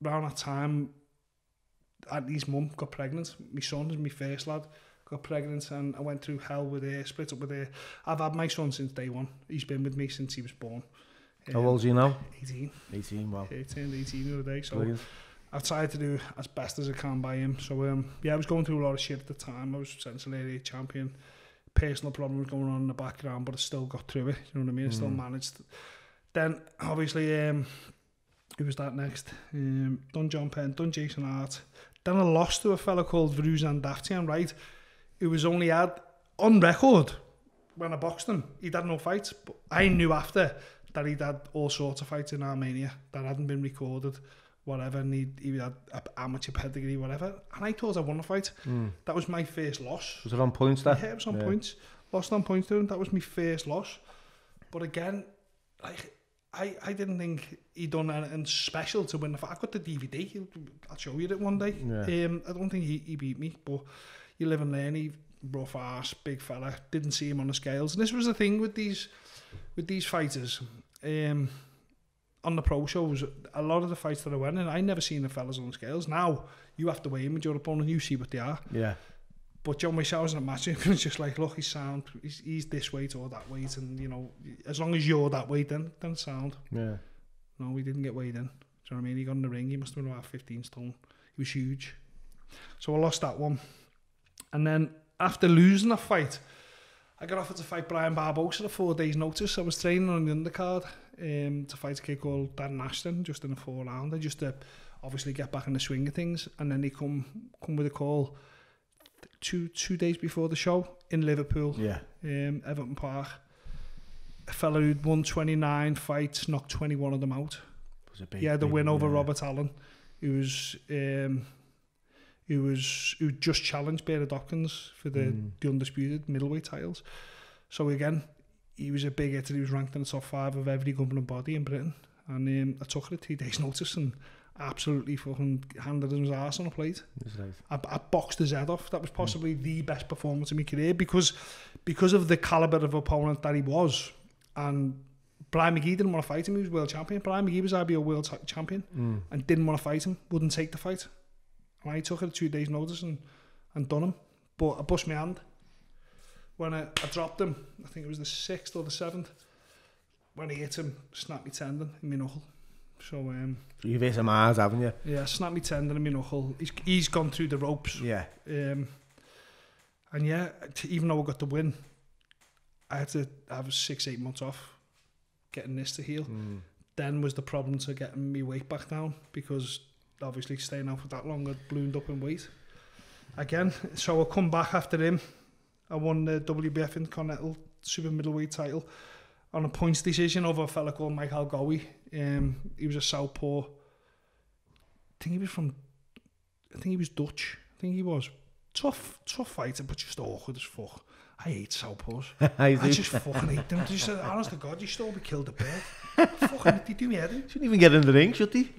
around that time, Anthony's mum got pregnant. My son is my first lad. Got pregnant, and I went through hell with her, split up with her. I've had my son since day one. He's been with me since he was born. How old is he now? 18. 18, wow. He turned 18 the other day, so brilliant. I've tried to do as best as I can by him. So I was going through a lot of shit at the time. I was Central Area champion. Personal problems going on in the background, but I still got through it. You know what I mean? I still managed. Then obviously, who was that next? Done John Penn, done Jason Hart. Then I lost to a fella called Vruzan Daftian, right? Who was only had on record when I boxed him. He'd had no fights, but I knew after that he'd had all sorts of fights in Armenia that hadn't been recorded, whatever, and he had amateur pedigree, whatever. And I thought I won a fight. That was my first loss. Was it on points there? Yeah, it was on points. Lost on points to him. That was my first loss. But again, like, I didn't think he'd done anything special to win the fight. I've got the DVD. I'll show you it one day. Yeah. I don't think he beat me, but you live and learn. He rough ass, big fella. Didn't see him on the scales. And this was the thing with these fighters. On the pro shows, a lot of the fights that I went in, I never seen the fellas on the scales. Now you have to weigh him with your opponent. You see what they are. Yeah. But John Wish, I was in a match, it was just like, look, he's sound. He's this weight or that weight, and you know, as long as you're that weight, then sound. Yeah. No, he didn't get weighed in. Do you know what I mean? He got in the ring. He must have been about 15 stone. He was huge. So I lost that one. And then after losing that fight, I got offered to fight Brian Barbosa at 4 days' notice. I was training on the undercard to fight a kid called Dan Ashton, just in a 4-rounder, just to obviously get back in the swing of things. And then he come with a call two days before the show in Liverpool, Everton Park. A fella who'd won 29 fights, knocked 21 of them out. He had a win over Robert Allen. who just challenged Barry Dawkins for the undisputed middleweight titles. So again, he was a big hitter. He was ranked in the top 5 of every governing body in Britain. And I took it at 2 days' notice and absolutely fucking handed his arse on a plate. I boxed his head off. That was possibly the best performance in my career because of the calibre of opponent that he was. And Brian McGee didn't want to fight him. He was world champion. Brian McGee was IBO world champion and didn't want to fight him. Wouldn't take the fight. And I took it at 2 days' notice and done him. But I bust my hand. When I dropped him, I think it was the 6th or the 7th, when he hit him, snapped my tendon in my knuckle. So you've hit some hard, haven't you? Yeah, snapped my tendon in my knuckle. He's gone through the ropes. Yeah. And yeah, even though I got the win, I had to have 6-8 months off getting this to heal. Then was the problem to getting my weight back down, because obviously staying out for that long, I'd ballooned up in weight again. So I come back after him. I won the WBF Intercontinental Super Middleweight title on a points decision over a fella called Mike Algowie. He was a southpaw. I think he was Dutch. I think he was. Tough fighter, but just awkward as fuck. I hate southpaws. I just fucking hate them. Just, honest to God, you should all be killed a bird. Fucking, they do me head in. Shouldn't even get in the ring, should they?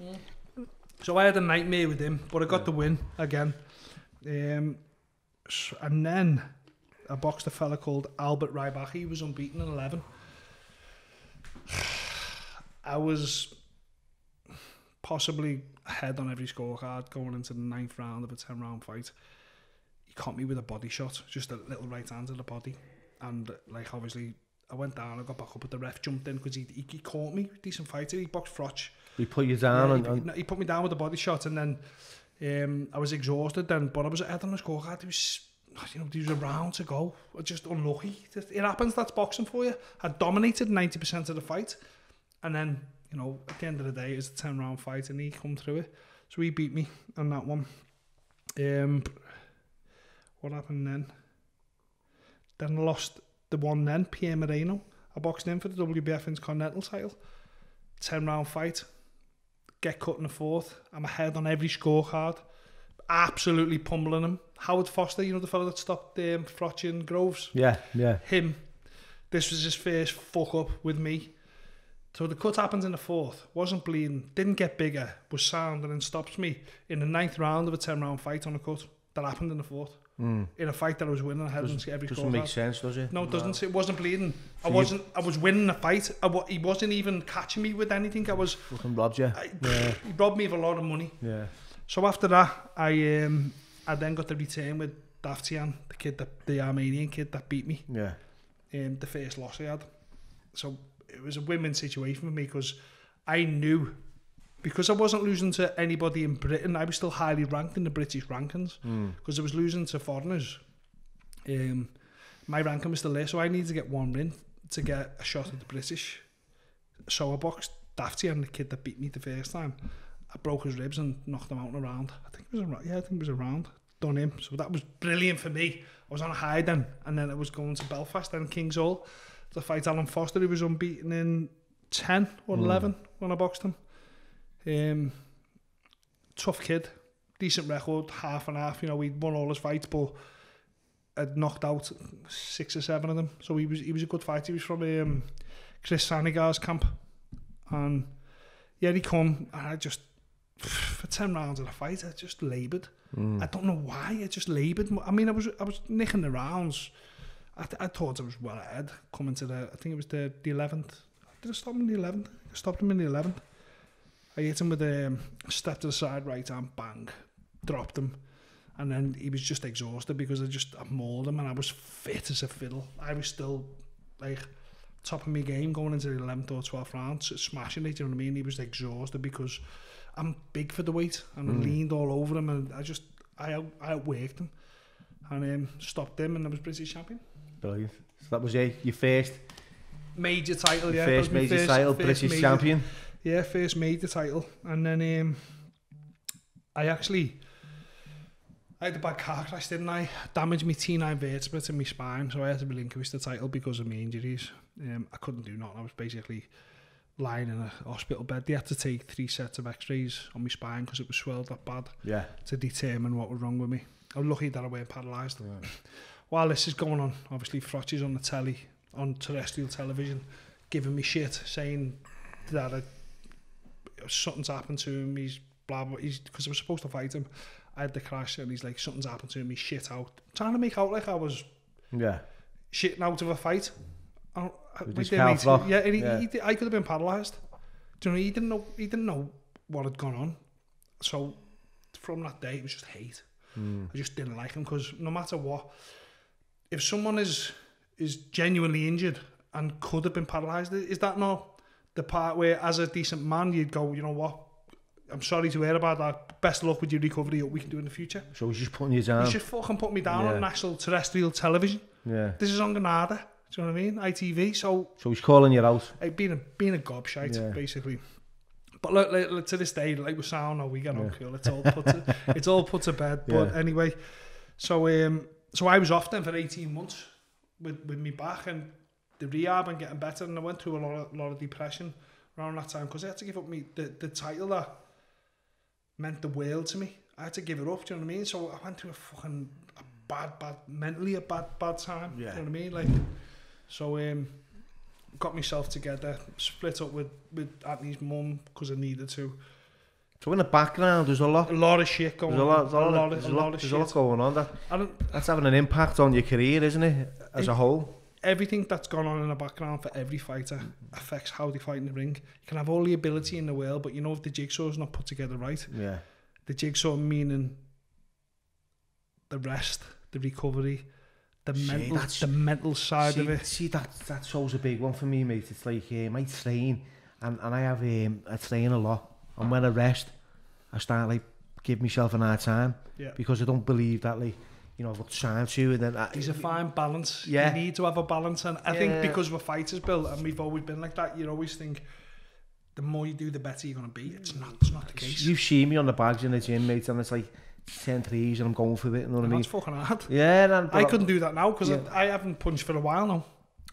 So I had a nightmare with him, but I got the win again. And then I boxed a fella called Albert Rybach. He was unbeaten in 11. I was possibly ahead on every scorecard going into the 9th round of a 10-round fight. He caught me with a body shot, just a little right hand to the body. And like obviously I went down, I got back up, but the ref jumped in because he caught me. Decent fighter. He boxed Froch. He put you down. He put me down with a body shot, and then I was exhausted then, but I was ahead on the scorecard. There was a round to go. I was just unlucky. It happens, that's boxing for you. I dominated 90% of the fight, and then, at the end of the day, it was a 10-round fight, and he come through it. So he beat me on that one. What happened then? Then I lost the one then, Pierre Moreno. I boxed him for the WBF Intercontinental title. 10-round fight. Get cut in the 4th. I'm ahead on every scorecard. Absolutely pummeling him. Howard Foster, the fellow that stopped Froch and Groves? Yeah. Him. This was his first fuck up with me. So the cut happens in the 4th. Wasn't bleeding. Didn't get bigger. Was sound, and then stops me in the 9th round of a 10-round fight on a cut. That happened in the 4th. In a fight that I was winning, I had every score. Doesn't make sense, does it? No, it doesn't. It wasn't bleeding. I was winning the fight. He wasn't even catching me with anything. Fucking robbed you. He robbed me of a lot of money. Yeah. So after that, I then got the return with Davtian, the Armenian kid that beat me. Yeah. The first loss I had. So it was a win-win situation for me, because I knew, because I wasn't losing to anybody in Britain, I was still highly ranked in the British rankings, because I was losing to foreigners. My ranking was still there, so I needed to get one win to get a shot at the British. So I boxed Davtian, the kid that beat me the first time. I broke his ribs and knocked him out in a round. I think it was a round. Done him. So that was brilliant for me. I was on a high then, and then I was going to Belfast, then King's Hall, to fight Alan Foster, who was unbeaten in 10 or 11 when I boxed him. Tough kid, decent record, half and half. He'd won all his fights, but had knocked out 6 or 7 of them. So he was a good fighter. He was from Chris Sanigar's camp, and yeah, he come, and I just, for 10 rounds of the fight, I just laboured. I don't know why, I just laboured. I mean, I was nicking the rounds. I thought I was well ahead coming to I think it was the 11th. Did I stop him in the 11th? I stopped him in the 11th. I hit him with a step to the side, right arm, bang, dropped him. And then he was just exhausted because I mauled him, and I was fit as a fiddle. I was still like top of my game going into the 11th or 12th round, smashing it, you know what I mean? He was exhausted because I'm big for the weight, and I leaned all over him, and I outworked him, and stopped him, and I was British champion. Brilliant. So that was your first major title, yeah. First major title, British champion. Yeah, first major title. And then I had a bad car crash, didn't I? Damaged my T9 vertebra in my spine, so I had to relinquish the title because of my injuries. I couldn't do nothing. I was basically lying in a hospital bed. They had to take 3 sets of x-rays on my spine because it was swelled that bad to determine what was wrong with me. I was lucky that I weren't paralysed. Yeah. While this is going on, obviously Froch is on the telly, on terrestrial television, giving me shit, saying that something's happened to him, he's blah blah, because I was supposed to fight him. I had the crash and he's like, something's happened to him, he's shit out. Trying to make out like I was shitting out of a fight. I could have been paralysed. Do you know, he didn't know what had gone on. So from that day, it was just hate. I just didn't like him because no matter what, if someone is genuinely injured and could have been paralysed, is that not the part where, as a decent man, you'd go, you know what, I'm sorry to hear about that. Best of luck with your recovery. What we can do in the future. So he's just putting you down. He's just fucking put me down on national terrestrial television. Yeah. This is on Granada. Do you know what I mean? ITV. So he's calling you out. Being a gobshite, basically. But look, to this day, like we're sound, we get on cool. It's all put to bed. But anyway, so I was off then for 18 months with me back and the rehab and getting better. And I went through a lot of depression around that time because I had to give up the title that meant the world to me. I had to give it up. Do you know what I mean? So I went through mentally a bad time. Yeah. Do you know what I mean? Like, so got myself together, split up with Anthony's mum because I needed to. So in the background, there's a lot of shit going on. There's a lot going on. That's having an impact on your career, isn't it? As a whole. Everything that's gone on in the background for every fighter affects how they fight in the ring. You can have all the ability in the world, but you know if the jigsaw's not put together right. Yeah. The jigsaw meaning the rest, the recovery, the mental side of it. See, that show's a big one for me, mate. It's like I train, and I train a lot. And when I rest, I start like give myself an hard time because I don't believe that like. You know, I've got time to, and then there's a fine balance. You need to have a balance, and I think because we're fighters, Bill, and we've always been like that. You always think the more you do, the better you're gonna be. It's not the case. You've seen me on the bags in the gym, mate, and it's like 10 threes, and I'm going for it. You know what I mean? That's fucking hard. Yeah, I couldn't do that now because I haven't punched for a while now.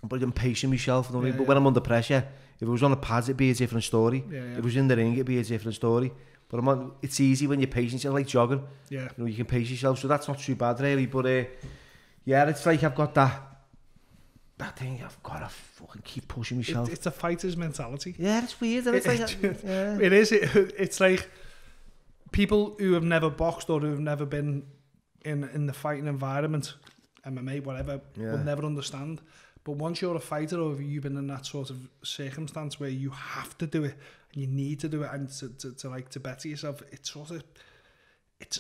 But I'm pacing myself. You know what I mean? But when I'm under pressure, if it was on the pads, it'd be a different story. If it was in the ring, it'd be a different story. But it's easy when you're pacing yourself, like jogging. Yeah. You know, you can pace yourself, so that's not too bad, really. But it's like I've got that thing. I've got to fucking keep pushing myself. It's a fighter's mentality. Yeah, it's weird. It is. It's like people who have never boxed or who have never been in the fighting environment, MMA, whatever, will never understand. But once you're a fighter or you've been in that sort of circumstance where you have to do it, and you need to do it, and to better yourself, it's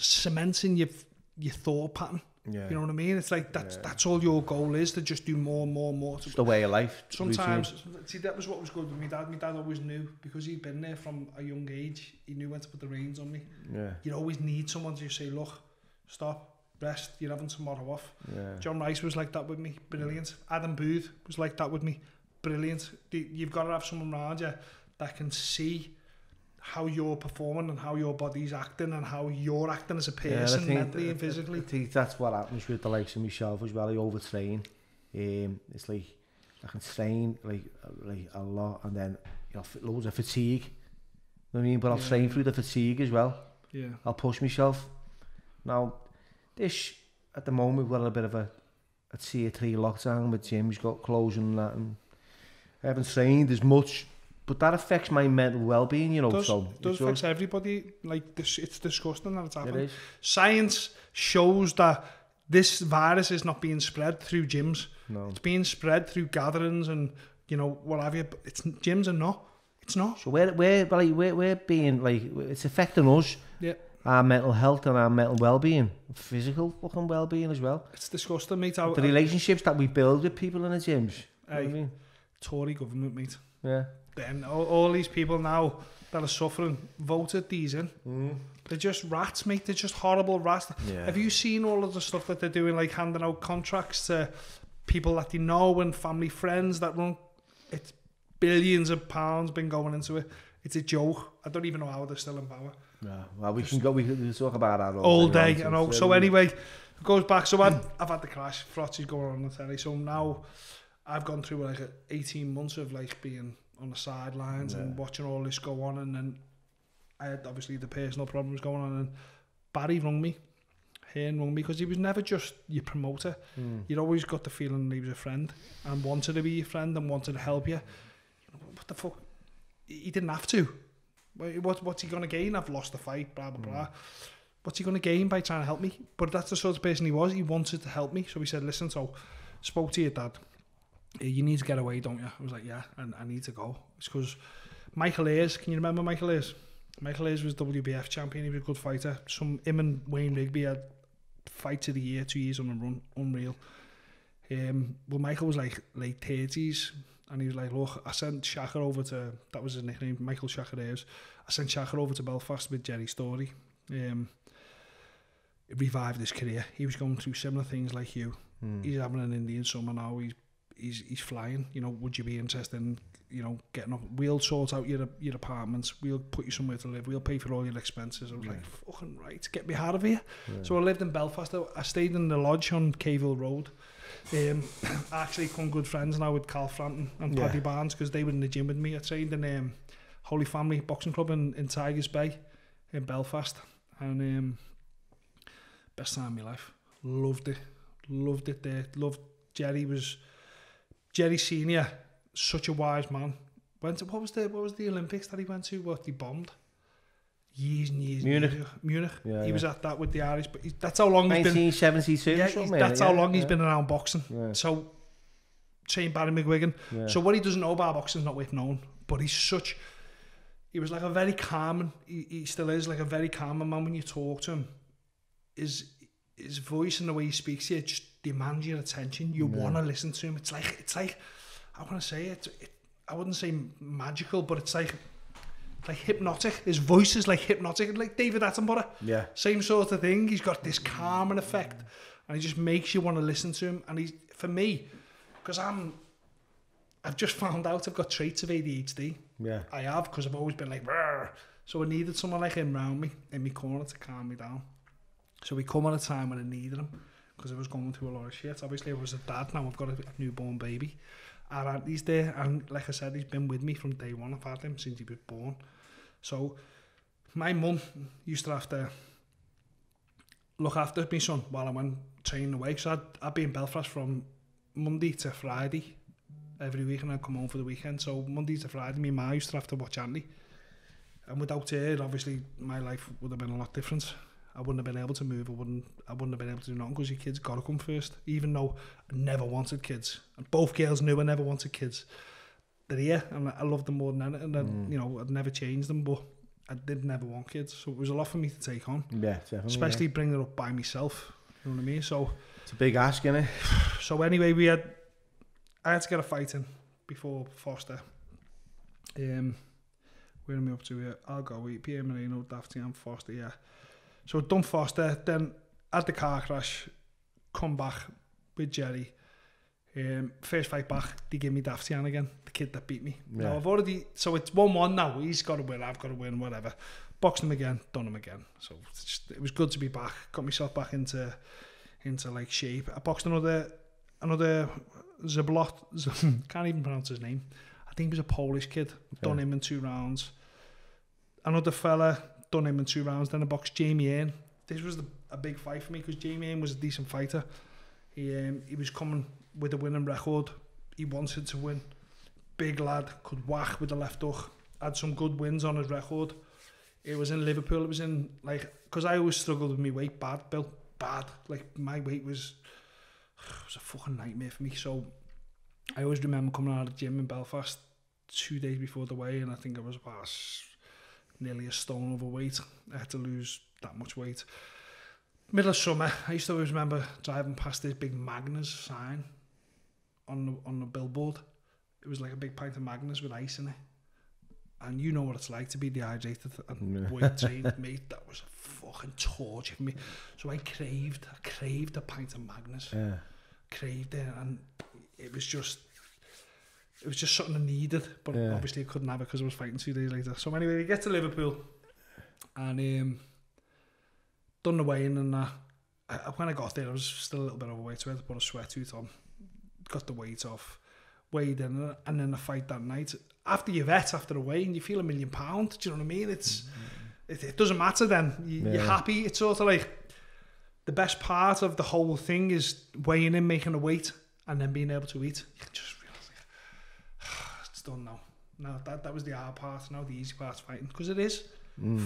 cementing your thought pattern. Yeah. You know what I mean? It's like that's all your goal is, to just do more and more and more. It's the way of life. Sometimes, see, that was what was good with my dad. My dad always knew, because he'd been there from a young age, he knew when to put the reins on me. Yeah. You'd always need someone to say, look, stop, rest, you're having tomorrow off. Yeah. John Rice was like that with me, brilliant. Adam Booth was like that with me, brilliant. You've got to have someone around you that can see how you're performing and how your body's acting and how you're acting as a person, mentally and physically. I think that's what happens with the likes of myself as well. I overtrain. It's like I can train like a lot, and then loads of fatigue. You know what I mean? But I'll train through the fatigue as well. Yeah. I'll push myself. Now, this at the moment we're a bit of a tier 3 lockdown with gyms got closing and that, and I haven't trained as much. But that affects my mental well-being, you know. It does affect everybody. Like this, it's disgusting that it's happening. It is. Science shows that this virus is not being spread through gyms. No. It's being spread through gatherings and what have you. But gyms are not. It's not. So we're being like, it's affecting us. Yeah. Our mental health and our mental well-being, physical fucking well-being as well. It's disgusting, mate. The relationships that we build with people in the gyms. Hey, you know what I mean? Tory government, mate. Yeah. Then all these people now that are suffering voted these in. They're just rats, mate. They're just horrible rats. Yeah. Have you seen all of the stuff that they're doing, like handing out contracts to people that they know and family friends that run? It's billions of pounds been going into it. It's a joke. I don't even know how they're still in power. Yeah. Well, we can talk about that all day. I know. So anyway, it goes back. So I've had the crash. Froch is going on the telly. So now I've gone through like 18 months of like being on the sidelines and watching all this go on, and then I had obviously the personal problems going on, and Barry rung me, because he was never just your promoter. You'd always got the feeling that he was a friend and wanted to be your friend and wanted to help you. What the fuck? He didn't have to. What's he going to gain? I've lost the fight, blah, blah, blah. What's he going to gain by trying to help me? But that's the sort of person he was. He wanted to help me. So he said, listen, so spoke to your dad. You need to get away, don't you? I was like, yeah, and I need to go. It's because Michael Ayers, can you remember Michael Ayers? Michael Ayers was WBF champion. He was a good fighter. Him and Wayne Rigby had fights of the year, 2 years on a run. Unreal. Well, Michael was like late 30s. And he was like, look, I sent Shaka over to, that was his nickname, Michael Shaka Ayers. I sent Shaka over to Belfast with Jerry Story. It revived his career. He was going through similar things like you. He's having an Indian summer now. He's flying. You know, would you be interested in, you know, getting up? We'll sort out your apartments. We'll put you somewhere to live. We'll pay for all your expenses. I was like, fucking right, get me out of here. So I lived in Belfast. I stayed in the lodge on Cavill Road. I actually become good friends now with Carl Froch and Paddy Barnes, because they were in the gym with me. I trained in Holy Family Boxing Club in Tigers Bay in Belfast, and best time of my life. Loved it there. Loved Jerry. Jerry Senior, such a wise man. Went to, what was the Olympics that he went to? What he bombed? Years and years. Munich. Yeah, he was at that with the Irish, but that's how long he's been. 1972. Yeah, that's how long he's been around boxing. Yeah. So, same Barry McGuigan. Yeah. So what he doesn't know about boxing is not worth knowing. But he was like a very calm, he still is like a very calm man when you talk to him. His voice and the way he speaks to you just demands your attention. You want to listen to him. It's like I want to say it. I wouldn't say magical, but it's like hypnotic. His voice is like hypnotic, like David Attenborough. Yeah. Same sort of thing. He's got this calming effect, and he just makes you want to listen to him. And he's, for me, because I've just found out I've got traits of ADHD. Yeah. I have, because I've always been like, brr. So I needed someone like him around me, in my corner, to calm me down. So we come at a time when I needed him, because I was going through a lot of shit. Obviously, I was a dad now. I've got a newborn baby. Our auntie's there, and like I said, he's been with me from day one. I've had him since he was born. So my mum used to have to look after my son while I went training away. So I'd be in Belfast from Monday to Friday every week, and I'd come home for the weekend. So Monday to Friday, my ma used to have to watch Auntie. And without her, obviously, my life would have been a lot different. I wouldn't have been able to move. I wouldn't have been able to do nothing, because your kids got to come first. Even though I never wanted kids, and both girls knew I never wanted kids. They're here, and I love them more than anything. And you know, I'd never change them, but I did never want kids, so it was a lot for me to take on. Yeah, definitely. Especially bringing it up by myself. You know what I mean? So it's a big ask, isn't it? So anyway, I had to get a fight in before Foster. Where am I up to here? I'll go with Pierre Moreno, Dafty, and Foster. Yeah. So I'd done Foster, then had the car crash, come back with Jerry. First fight back, they give me Daftian again, the kid that beat me. Yeah. Now I've already, so it's 1-1 now. He's got to win, I've got to win, whatever. Boxed him again, done him again. So it was good to be back. Got myself back into like shape. I boxed another Zablot, can't even pronounce his name. I think he was a Polish kid. Done him in 2 rounds. Another fella, done him in 2 rounds. Then I boxed Jamie Earn. This was a big fight for me, because Jamie Earn was a decent fighter. He was coming with a winning record. He wanted to win. Big lad, could whack with the left hook. Had some good wins on his record. It was in Liverpool. It was in, like, because I always struggled with my weight, Bill. Bad. Like, my weight was a fucking nightmare for me. So I always remember coming out of the gym in Belfast 2 days before the weigh, and I think I was about nearly a stone overweight. I had to lose that much weight. Middle of summer, I used to always remember driving past this big Magners sign on the billboard. It was like a big pint of Magners with ice in it. And you know what it's like to be dehydrated and weight trained, mate. That was a fucking torture for me. So I craved a pint of Magners. Yeah. Craved it, and it was just something I needed. But obviously I couldn't have it because I was fighting 2 days later. So anyway, we get to Liverpool, and done the weigh-in, and when I got there, I was still a little bit overweight, so I had to put a sweatsuit on, got the weight off, weighed in, and then a fight that night. After you've ate, after a weigh, and you feel £1 million, do you know what I mean? It doesn't matter then. You're happy. It's sort of like the best part of the whole thing is weighing in, making a weight, and then being able to eat. You just feel like, it's done now. No, that was the hard part. Now the easy part's fighting, because it is.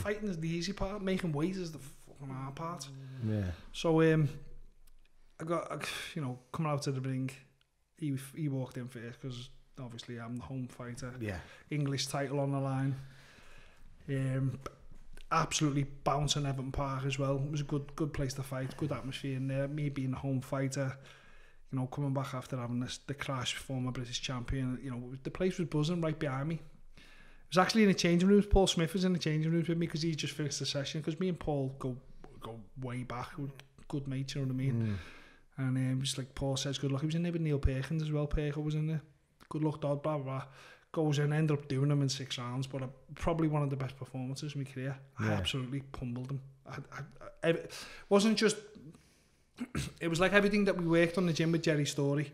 Fighting is the easy part. Making weight is the fucking hard part. Yeah. So I got, you know, coming out of the ring, he walked in first because obviously I'm the home fighter. Yeah. English title on the line. Absolutely bouncing Everton Park as well. It was a good place to fight. Good atmosphere in there. Me being the home fighter. You know, coming back after having the crash, former British champion, you know, the place was buzzing right behind me. It was actually in the changing rooms. Paul Smith was in the changing rooms with me because he just finished the session. Because me and Paul go way back. We're good mates, you know what I mean? And just like Paul says, good luck. He was in there with Neil Perkins as well. Perkins was in there. Good luck, Dodd, blah, blah, blah. Goes in, ended up doing them in 6 rounds, but probably one of the best performances in my career. I absolutely pummeled him. It wasn't just... It was like everything that we worked on the gym with Jerry Story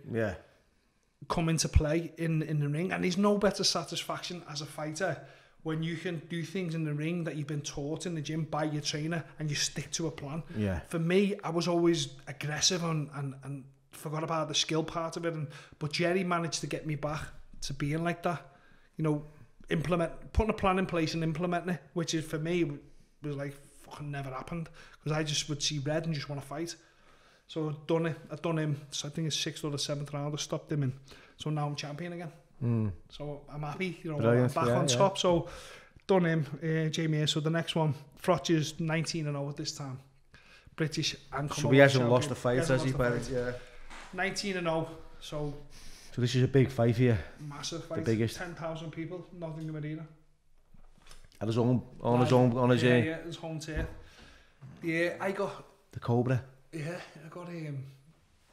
come into play in the ring, and there's no better satisfaction as a fighter when you can do things in the ring that you've been taught in the gym by your trainer and you stick to a plan. For me, I was always aggressive and forgot about the skill part of it, but Jerry managed to get me back to being like that, you know, putting a plan in place and implementing it, which is for me was like fucking never happened, because I just would see red and just want to fight. So I'd done him. So I think it's 6th or the 7th round. I stopped him, and so now I'm champion again. So I'm happy, you know. Brilliant. I'm back on top. So done him, Jamie. So the next one, Froch is 19-0 at this time, British and so he hasn't lost a fight, has he? 19-0. So this is a big fight here. Massive fight. The biggest. 10,000 people, Nottingham Arena. At his own, on his home turf. Yeah, I got the Cobra. Yeah, I got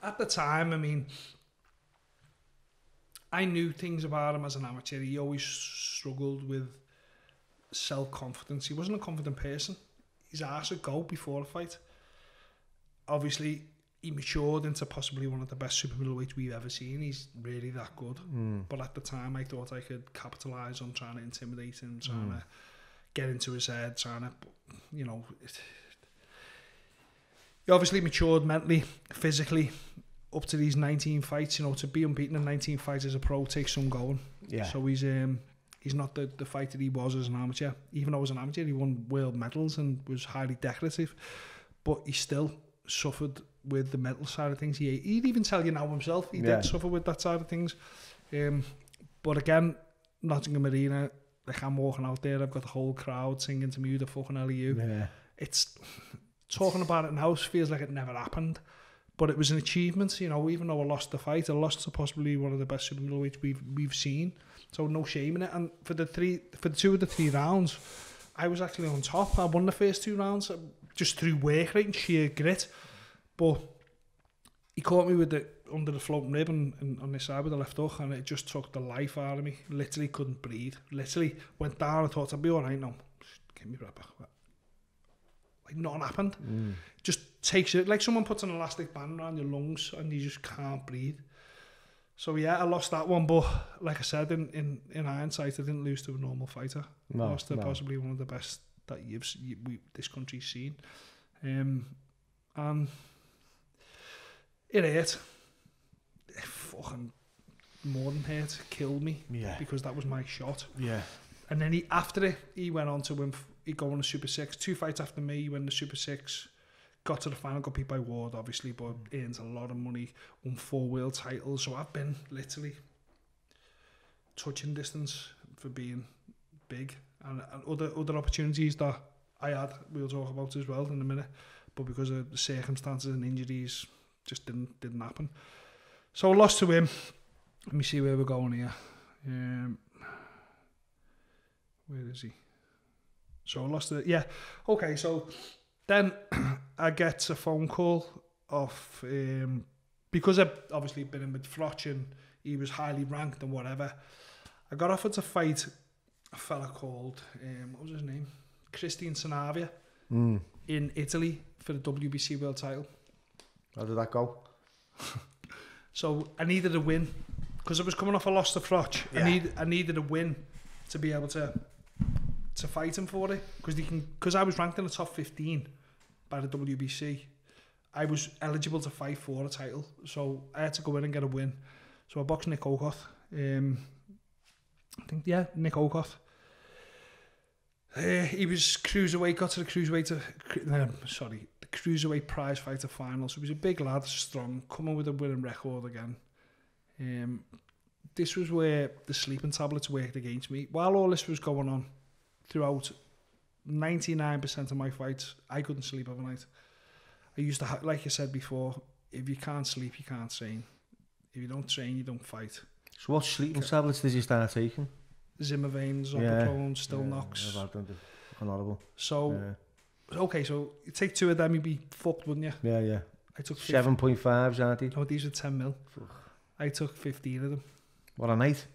at the time, I mean, I knew things about him as an amateur. He always struggled with self-confidence. He wasn't a confident person. His arse would go before a fight. Obviously, he matured into possibly one of the best super middleweights we've ever seen. He's really that good. But at the time, I thought I could capitalise on trying to intimidate him, trying to get into his head, trying to, you know... He obviously matured mentally, physically, up to these 19 fights. You know, to be unbeaten in 19 fights as a pro takes some going. Yeah. So he's not the fighter he was as an amateur. Even though as an amateur, he won world medals and was highly decorative. But he still suffered with the mental side of things. He'd even tell you now himself, he did suffer with that side of things. But again, Nottingham Arena, like I'm walking out there, I've got the whole crowd singing to me, who the fucking hell are you? Yeah. It's... Talking about it now feels like it never happened, but it was an achievement, you know. Even though I lost the fight, I lost to possibly one of the best super middleweights we've seen, so no shame in it. And for the 2 of the 3 rounds, I was actually on top. I won the first 2 rounds just through work rate and sheer grit, but he caught me with it under the floating rib and on this side with the left hook, and it just took the life out of me. Literally couldn't breathe. Literally went down. I thought I'd be all right now. Just give me right back. Like nothing happened. Just takes it like someone puts an elastic band around your lungs and you just can't breathe. So yeah, I lost that one, but like I said, in hindsight, I didn't lose to a normal fighter. I lost to possibly one of the best that this country's seen. And it hurt. It fucking more than hurt. Killed me. Yeah. Because that was my shot. Yeah. And then he went on to win. He go on the Super 6. 2 fights after me, he won the Super 6. Got to the final, got beat by Ward, obviously, but earns a lot of money. Won 4 world titles. So I've been literally touching distance for being big. And other opportunities that I had, we'll talk about as well in a minute. But because of the circumstances and injuries, just didn't happen. So I lost to him. Let me see where we're going here. Where is he? So I lost it. Yeah. Okay, so then I get a phone call off, because I've obviously been in with Froch and he was highly ranked and whatever. I got offered to fight a fella called, what was his name? Christian Sanavia in Italy for the WBC world title. How did that go? So I needed a win because I was coming off a loss to Froch. Yeah. I needed a win to be able to fight him for it, because I was ranked in the top 15 by the WBC. I was eligible to fight for a title, so I had to go in and get a win. So I boxed Nick Okoth. I think, Nick Okoth. He was cruiserweight, got to the cruiserweight prize fighter final. So he was a big lad, strong, coming with a winning record again. This was where the sleeping tablets worked against me. While all this was going on, throughout 99% of my fights, I couldn't sleep overnight. I used to, like I said before, if you can't sleep, you can't train. If you don't train, you don't fight. So what sleeping tablets did you start taking? Zimmervane, Zopiclone, Stilnox. I've had them. Horrible. So, okay, so you take 2 of them, you'd be fucked, wouldn't you? Yeah. I took 7.5s, aren't they? No, these were 10 mil. I took 15 of them. What a night.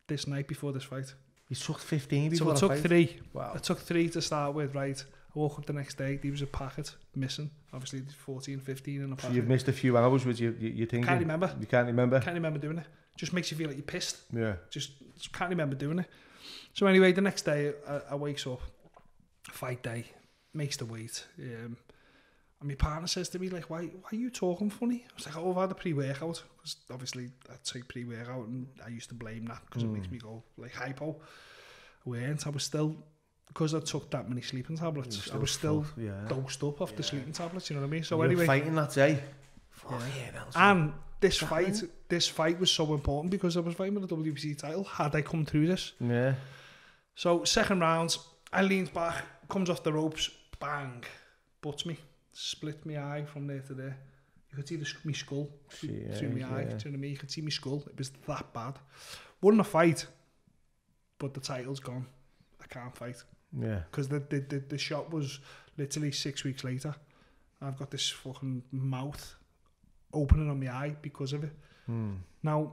This night before this fight. You took 15 before So I took 3. Wow. I took 3 to start with, right? I woke up the next day, there was a packet missing. Obviously, there's 14, 15 in a packet. So you've missed a few hours with you thinking? Can't remember. You can't remember? Can't remember doing it. Just makes you feel like you're pissed. Yeah. Just can't remember doing it. So anyway, the next day, I wakes up, fight day, makes the weight. And my partner says to me, like, why are you talking funny? I was like, I've had a pre-workout. Because obviously, I take pre-workout, and I used to blame that because it makes me go, like, hypo. I weren't. I was still, because I took that many sleeping tablets, I was still dosed up off the sleeping tablets, you know what I mean? So anyway, fighting that day. And this fight was so important because I was fighting with the WBC title. Had I come through this? Yeah. So second round, I leans back, comes off the ropes, bang, butts me, split my eye from there to there. You could see my skull through my eye. Do you know what I mean? You could see my skull. It was that bad. Won the fight, but the title's gone. I can't fight. Yeah. Because the shot was literally 6 weeks later. I've got this fucking mouth opening on my eye because of it. Now,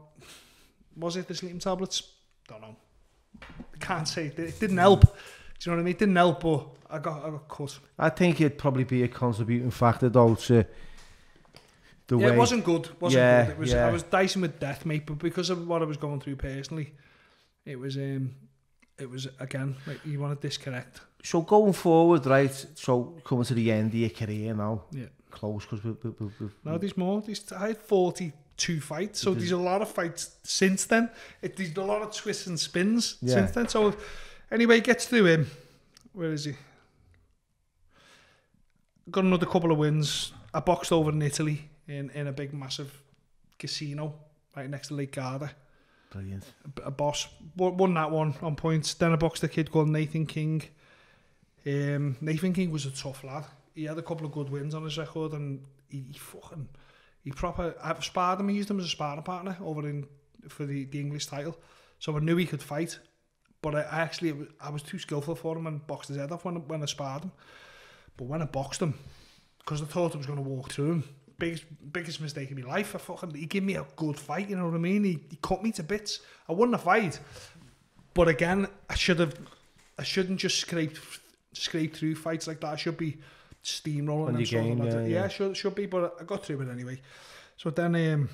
was it the sleeping tablets? Don't know. I can't say. It didn't help. Do you know what I mean? It didn't help, but I got cut. I think it'd probably be a contributing factor, though, to the way... it wasn't good. Good. It was. Yeah. I was dicing with death, mate, but because of what I was going through personally, it was again, like, you want to disconnect. So going forward, right, so coming to the end of your career now, close, because No, there's more. I had 42 fights, so there's a lot of fights since then. There's a lot of twists and spins since then. So anyway, gets through him. Where is he? Got another couple of wins. I boxed over in Italy in a big, massive casino right next to Lake Garda. Brilliant. A boss. Won that one on points. Then I boxed a kid called Nathan King. Nathan King was a tough lad. He had a couple of good wins on his record, and he proper... I've sparred him. I used him as a sparring partner for the English title. So I knew he could fight, but I was too skillful for him and boxed his head off when I sparred him. But when I boxed him, because I thought I was going to walk through him, biggest mistake in my life. He gave me a good fight, you know what I mean? He cut me to bits. I won the fight, but again, I shouldn't just scrape through fights like that. I should be steamrolling and game, should be, but I got through it anyway. So then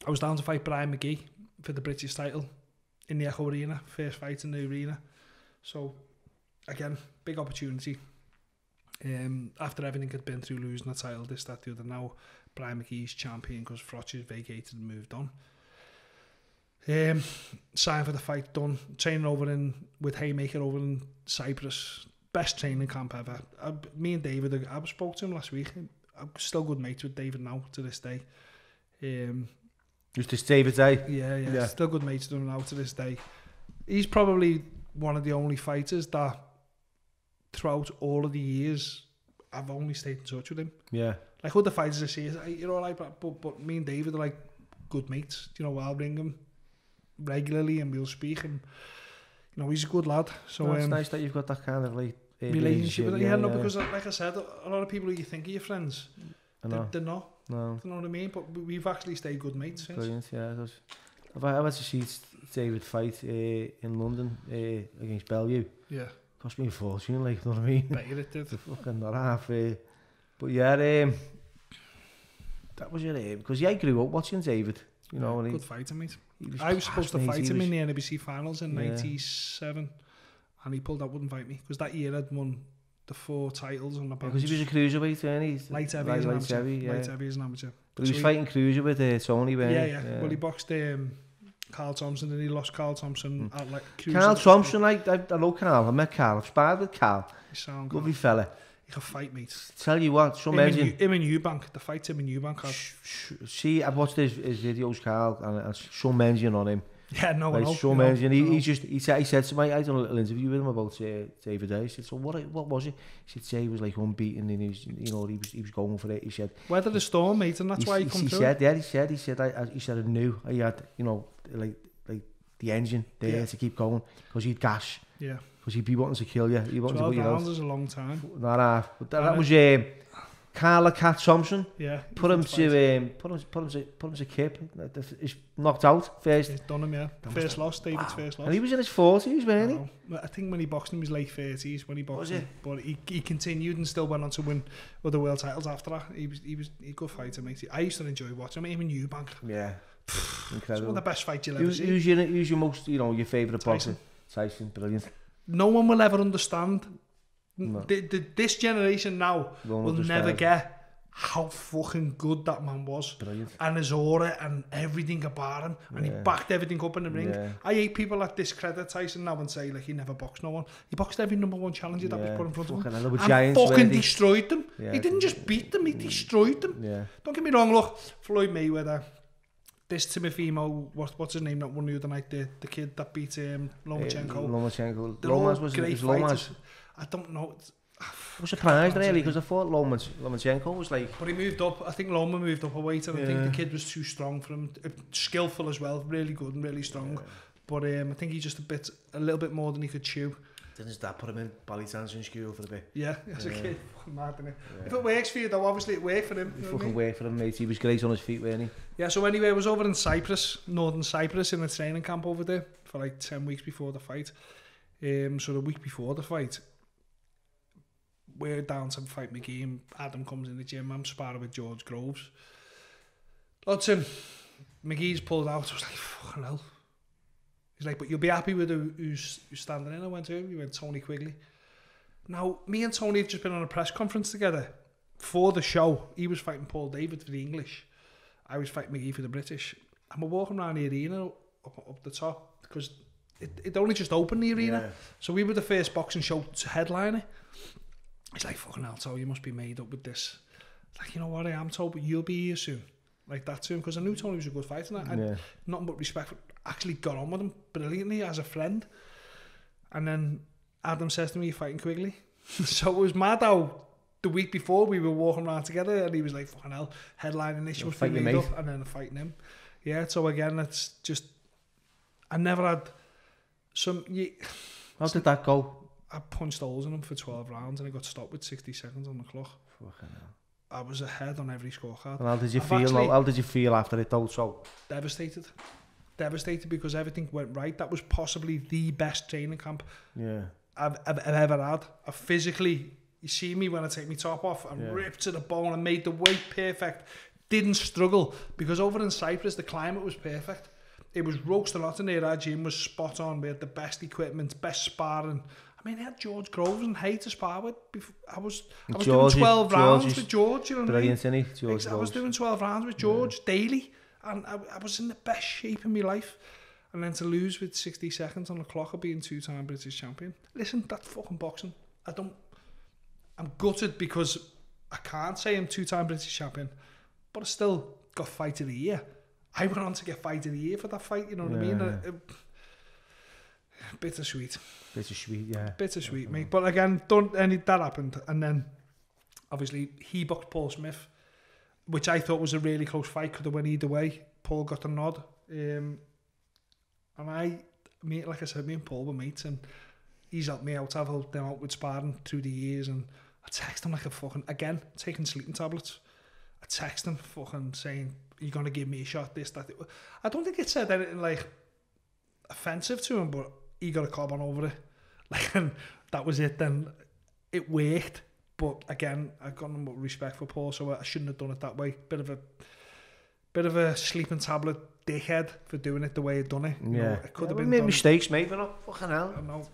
I was down to fight Brian McGee for the British title in the Echo Arena, first fight in the arena. So again, big opportunity. After everything had been through, losing the title, this, that, the other, now Brian McGee's champion because Froch is vacated and moved on. Signed for the fight, done. Training with Haymaker over in Cyprus. Best training camp ever. Me and David, I spoke to him last week. I'm still good mates with David now to this day. Just this David day? Yeah. Still good mates with him now to this day. He's probably one of the only fighters that throughout all of the years I've only stayed in touch with him. Yeah. Like other fighters I see, you're all right, but me and David are like good mates. You know, I'll ring him regularly and we'll speak, and you know, he's a good lad. So it's nice that you've got that kind of like relationship with him. Because like I said, a lot of people who you think are your friends, they're not. No. You know what I mean? But we've actually stayed good mates since. Brilliant, yeah. I've had to see David fight in London against Bellevue. Yeah. Cost me a fortune, like, you know what I mean? Bet you it did. Fucking not half. But yeah, that was your aim. Because I grew up watching David. You know, good fighter, mate. I was supposed to fight him in the NBC finals in 97, and he pulled out, wouldn't fight me, because that year I'd won the 4 titles on the bench. Because he was a cruiserweight, wasn't he? Light heavy as an amateur. But he was fighting cruiser with Tony, wasn't he? Well, he boxed Carl Thompson, and he lost Carl Thompson at like cruiser. Carl Thompson, I know Carl. I met Carl. I've sparred with Carl. Lovely fella. He can fight, mate. Tell you what, some engine. Him and Eubank, the fight him and Eubank had. See, I've watched his videos, Carl, and some engine on him. Yeah, no, like, some engine. He said to me, I done a little interview with him about David Day. He said, so what was it? He said, he was like unbeaten, and he was going for it. He said, weather the storm, mate, and that's why he come through. He said, I knew I had, like the engine there to keep going, because he'd gas. Yeah. Because he'd be wanting to kill you. He 12 rounds is a long time. But that was Carl Cat Thompson. Yeah. Put him to Kip. He's knocked out first. He's done him, yeah. First loss, David's first loss. And he was in his 40s, wasn't he? I think when he boxed him, he was late 30s when he boxed was him. But he continued and still went on to win other world titles after that. He was a good fighter, mate. I used to enjoy watching him, even Eubank. Yeah. Incredible. It's one of the best fights you'll ever see. Who's your most, your favourite boxer? Tyson, brilliant. No one will ever understand. No. This generation now will never get how fucking good that man was. Brilliant. And his aura and everything about him. And he backed everything up in the ring. I hate people that discredit Tyson now and say, like, he never boxed no one. He boxed every #1 challenger that was put in front of him. And giants, fucking destroyed them. He didn't just beat them, he destroyed them. Don't get me wrong, look, Floyd Mayweather, this Timofimo, what's his name that won the other night, the kid that beat Lomachenko. Lomas was great fighters. I don't know. I was surprised really, because I thought Lomachenko was like... But he moved up. I think Loma moved up a weight, and I think the kid was too strong for him. Skillful as well, really good and really strong. But I think he's just a little bit more than he could chew. Didn't his dad put him in ballet dancing school for a bit? Yeah, as a kid. Mad, isn't it? If it works for you, though, obviously it worked for him. It fucking worked for him, mate. He was great on his feet, wasn't he? Yeah, so anyway, I was over in Cyprus, northern Cyprus, in a training camp over there for like 10 weeks before the fight. So the week before the fight, we're down to fight McGee, and Adam comes in the gym. I'm sparring with George Groves. Dodson, McGee's pulled out. I was like, fucking hell. He's like, but you'll be happy with who's standing in. I went to him. He went, Tony Quigley. Now, me and Tony have just been on a press conference together for the show. He was fighting Paul David for the English. I was fighting McGee for the British. And we're walking around the arena up the top, because it only just opened, the arena. Yeah. So we were the first boxing show to headline it. He's like, fucking hell, Tony, you must be made up with this. Like, you know what, I am told, but you'll be here soon. Like that to him, because I knew Tony was a good fighter. And nothing but respect for, actually got on with him brilliantly as a friend. And then Adam says to me, you're fighting Quigley. So it was mad how the week before we were walking around together, and he was like, fucking hell, headlining this, must be made up, and then fighting him. Yeah, so again, it's just, I never had some... How did that go? I punched holes in him for 12 rounds, and I got stopped with 60 seconds on the clock. Fucking hell. I was ahead on every scorecard. And how did you feel? How did you feel after it though? So devastated because everything went right. That was possibly the best training camp I've ever had. I physically, you see me when I take my top off, I'm ripped to the bone. I made the weight perfect. Didn't struggle, because over in Cyprus the climate was perfect. It was roasting hot in there. Our gym was spot on. We had the best equipment, best sparring. I mean, I had George Groves and Hay to spar with. I was doing 12 rounds with George, you know what I mean? Brilliant, George. I was doing 12 rounds with George daily, and I was in the best shape in my life. And then to lose with 60 seconds on the clock of being 2-time British champion. Listen, that's fucking boxing. I'm gutted, because I can't say I'm 2-time British champion, but I still got fight of the year. I went on to get fight of the year for that fight, you know what I mean? Bittersweet, yeah. Bittersweet, mate. But again, that happened. And then, obviously, he boxed Paul Smith, which I thought was a really close fight. Could have went either way. Paul got the nod. And like I said, me and Paul were mates, and he's helped me out. I've helped them out with sparring through the years, and I text him like a fucking, again, taking sleeping tablets. I text him fucking saying, you're going to give me a shot, this, that. I don't think it said anything like offensive to him, but he got a cob on over it. Like, and that was it. Then it worked. But again, I've got no respect for Paul, so I shouldn't have done it that way. Bit of bit of a sleeping tablet dickhead for doing it the way I'd done it. You know, it could have been made done. mistakes, mate, but not fucking hell. I know.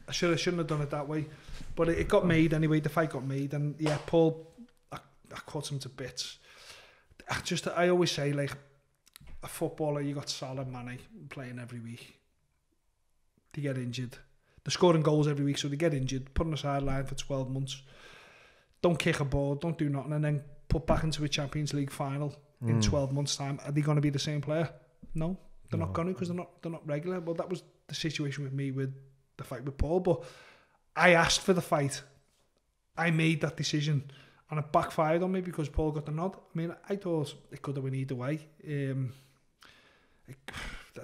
I shouldn't have done it that way. But it got made anyway. The fight got made. And yeah, Paul, I cut him to bits. I always say, like, a footballer, you got solid money playing every week. They get injured. They're scoring goals every week, so they get injured. Put on the sideline for 12 months. Don't kick a ball, don't do nothing, and then put back into a Champions League final in 12 months' time. Are they going to be the same player? No, they're not going to, because they're not regular. Well, that was the situation with me with the fight with Paul. But I asked for the fight. I made that decision, and it backfired on me because Paul got the nod. I mean, I thought it could have went either way.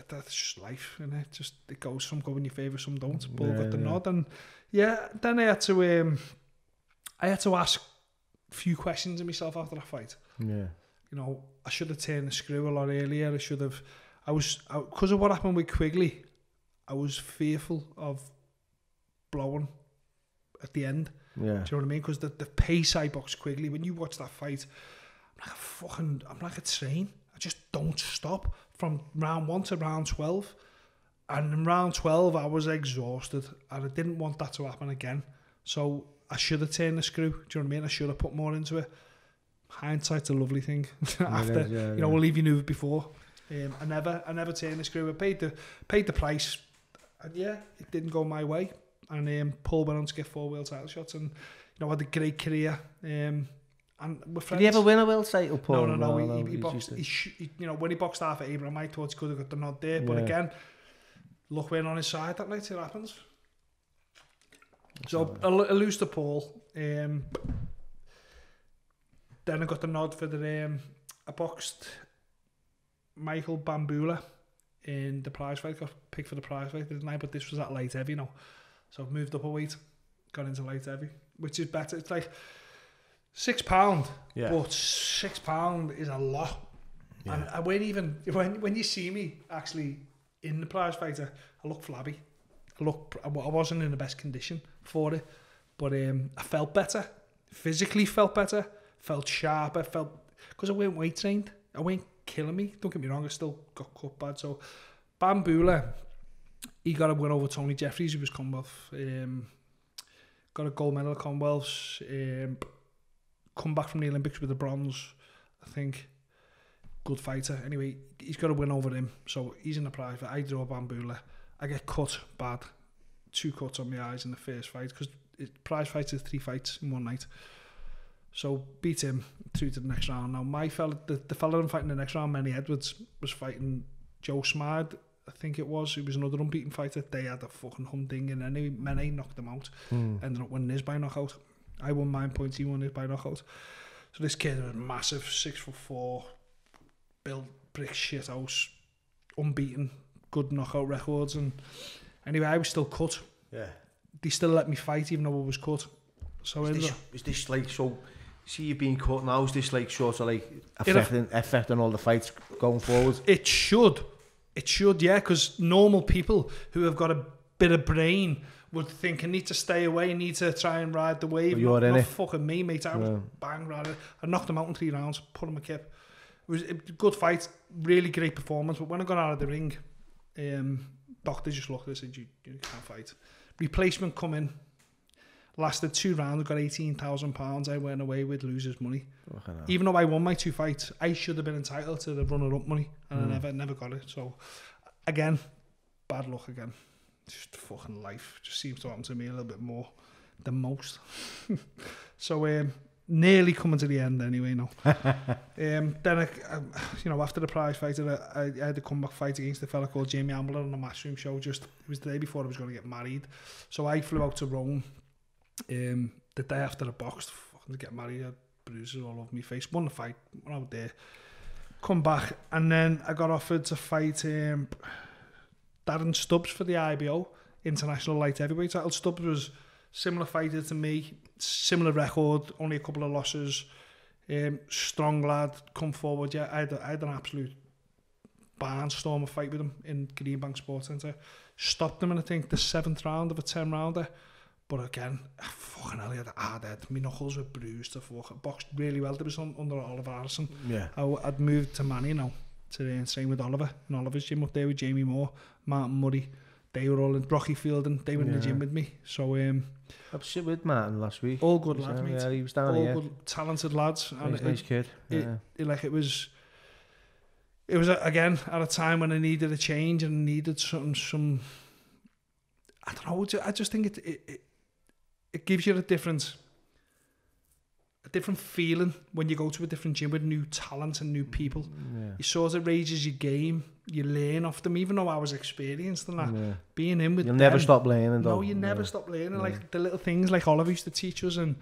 That's just life, isn't it? Just it goes, some go in your favour, some don't. Paul got the nod, and then I had to ask a few questions of myself after that fight. Yeah, you know, I should have turned the screw a lot earlier. Because of what happened with Quigley, I was fearful of blowing at the end. Yeah, do you know what I mean? Because the pace I boxed Quigley, when you watch that fight, I'm like a train. I just don't stop from round 1 to round 12. And in round 12, I was exhausted, and I didn't want that to happen again. So I should have turned the screw. Do you know what I mean? I should have put more into it. Hindsight's a lovely thing. After, you know, we'll leave you knew it before. I never turned the screw. I paid the price, and yeah, it didn't go my way. And Paul went on to get 4 world title shots, and you know, had a great career. And we're friends. Did he ever win a world title, Paul? No. He boxed. You know, when he boxed Arthur Abraham, I thought he could have got the nod there, but again, luck went on his side that night. It happens. So I lose to Paul. Then I got the nod for I boxed Michael Bambula in the prize fight. Got picked for the prize fight, didn't I? But this was at light heavy now. So I've moved up a weight, got into light heavy, which is better. It's like £6, but £6 is a lot. Yeah. And I won't even, when you see me actually in the prize fighter, I look flabby. I wasn't in the best condition for it, but I felt better, physically felt better, felt sharper, because I weren't weight trained. I weren't killing me. Don't get me wrong, I still got cut bad. So Bambula, he got a win over Tony Jeffries, who was Commonwealth. Got a gold medal at Commonwealths. Come back from the Olympics with a bronze, I think. Good fighter. Anyway, he's got a win over him. So he's in the prize fight. I draw Bambula. I get cut bad. 2 cuts on my eyes in the first fight, because prize fights is 3 fights in one night. So beat him through to the next round. Now my fella, the fella I'm fighting the next round, Manny Edwards, was fighting Joe Smard, I think it was, who was another unbeaten fighter. They had a fucking humdinger, and anyway, Manny knocked them out. Ended up winning his by knockout. I won 9 points, he won his by knockout. So this kid was massive, 6'4", built brick shit house, unbeaten, good knockout records. And anyway, I was still cut. Yeah. They still let me fight even though I was cut. So is this like, so see you being cut now, is this like sort of like affecting all the fights going forward? It should, yeah, because normal people who have got a bit of brain would think I need to stay away, need to try and ride the wave. Not fucking me, mate. I was bang right. I knocked him out in 3 rounds, put him a kip. It was a good fight, really great performance. But when I got out of the ring, doctor just looked at it and said, you can't fight. Replacement come in, lasted 2 rounds, got £18,000. I went away with losers' money. Even though I won my 2 fights, I should have been entitled to the runner-up money, and I never got it. So, again, bad luck again. Just fucking life. Just seems to happen to me a little bit more than most. So, nearly coming to the end anyway now. Then, after the prize fight, I had a comeback fight against a fella called Jamie Ambler on the Matchroom show. It was the day before I was going to get married. So I flew out to Rome the day after the box to get married. I had bruises all over my face. Won the fight, went out there, come back, and then I got offered to fight Darren Stubbs for the IBO, International Light Heavyweight title. Stubbs was similar fighter to me, similar record, only a couple of losses, strong lad, come forward. Yeah, I had an absolute barnstorm of fight with him in Greenbank Sports Centre. Stopped him in, I think, the 7th round of a 10-rounder, But again, fucking hell, he had a hard head. My knuckles were bruised. I boxed really well. There was under Oliver Harrison. Yeah. I'd moved to Manny now. To train with Oliver. And Oliver's gym up there with Jamie Moore, Martin Murray. They were all in Brocky Field and they were in the gym with me. So I was sitting with Martin last week. all good lads, mate. Yeah, he was down here. All good, talented lads. And Nice kid. It was again at a time when I needed a change and needed some. I don't know. I just think it gives you a different feeling when you go to a different gym with new talent and new people. Yeah. You sort of raises your game. You learn off them, even though I was experienced and that. Being in with You'll them, never stop learning, though. No, you never stop learning. Like the little things like Oliver used to teach us, and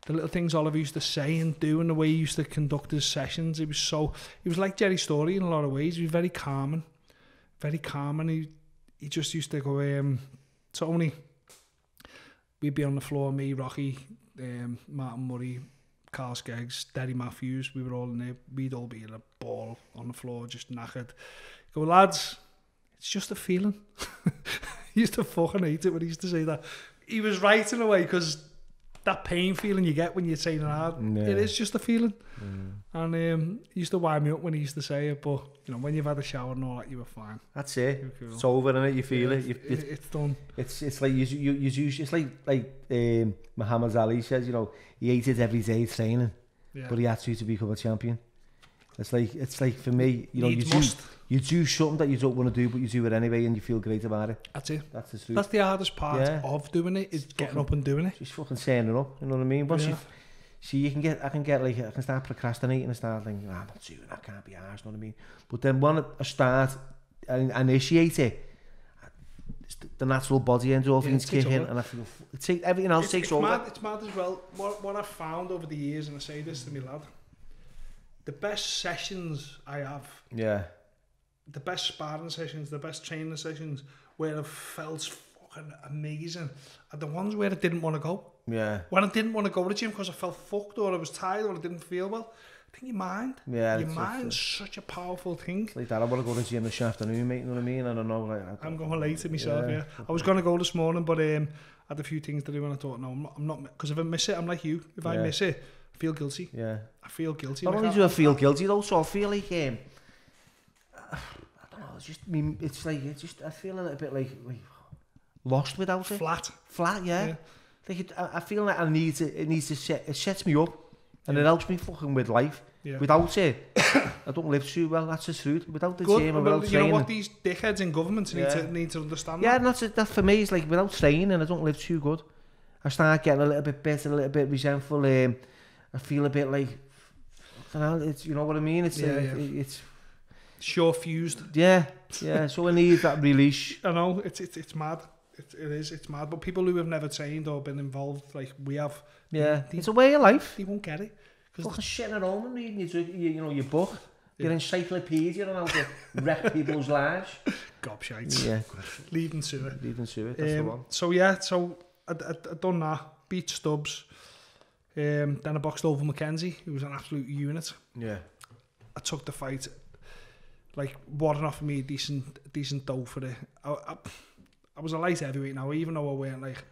the little things Oliver used to say and do, and the way he used to conduct his sessions. He was like Jerry Story in a lot of ways. He was very calm, and he just used to go. Tony, we'd be on the floor, me, Rocky, Martin Murray, Carl Skeggs, Derry Matthews, we were all in there. We'd all be in a ball on the floor, just knackered. Go, lads, it's just a feeling. He used to fucking hate it when he used to say that. He was right in a way, because that pain feeling you get when you're training hard, it is just a feeling. And he used to wind me up when he used to say it, but you know, when you've had a shower and all that, you were fine. That's it. Cool. It's over, innit? You feel it. It's done. It's like it's like Muhammad Ali says, you know, he hated every day training, but he had to become a champion. It's like for me, you know, you do something that you don't want to do, but you do it anyway, and you feel great about it. That's it. That's the truth. That's the hardest part of doing it, is getting up and doing it. Just fucking turning up, you know what I mean? Once I can start procrastinating and start thinking, I'm not doing that, I can't be arsed, you know what I mean? But then when I start and initiate it, the natural body endorphins kick in, and I feel everything else takes over. It's mad as well. What I've found over the years, and I say this to me lad, the best sessions I have, the best sparring sessions, the best training sessions where I've felt fucking amazing are the ones where I didn't want to go. Yeah. When I didn't want to go to the gym because I felt fucked, or I was tired, or I didn't feel well. I think your mind. Yeah. Your mind's such a powerful thing. It's like that. I want to go to the gym this afternoon, mate. You know what I mean? I don't know. I'm going late to myself. Yeah. I was going to go this morning, but I had a few things to do, and I thought, no, I'm not. Because if I miss it, I'm like you. If I miss it, I feel guilty. Yeah. I feel guilty. Not only do I feel guilty, though, so I feel like I don't know. It's just me. It's like I feel a little bit like lost without it. Flat. Yeah. Like I feel like it sets me up, and it helps me fucking with life. Yeah. Without it, I don't live too well. That's the truth. Without the gym and without training, you know what these dickheads in government need to understand. Yeah, that for me is like without training, I don't live too good. I start getting a little bit bitter, a little bit resentful. I feel a bit like, I don't know, it's, you know what I mean. It's sure fused. Yeah. So I need that release. I know it's mad. It's mad. But people who have never trained or been involved, like we have, it's a way of life. They won't get it. Fucking shitting at home and reading your book, your encyclopedia on how to wreck people's lives. Gobshites. Yeah. Leading to it. That's the one. So I done that. Beat Stubbs. Then I boxed over Mackenzie, who was an absolute unit. Yeah. I took the fight. Like, Warren offered me a decent dough for it. I was a light heavyweight now, even though I weren't like...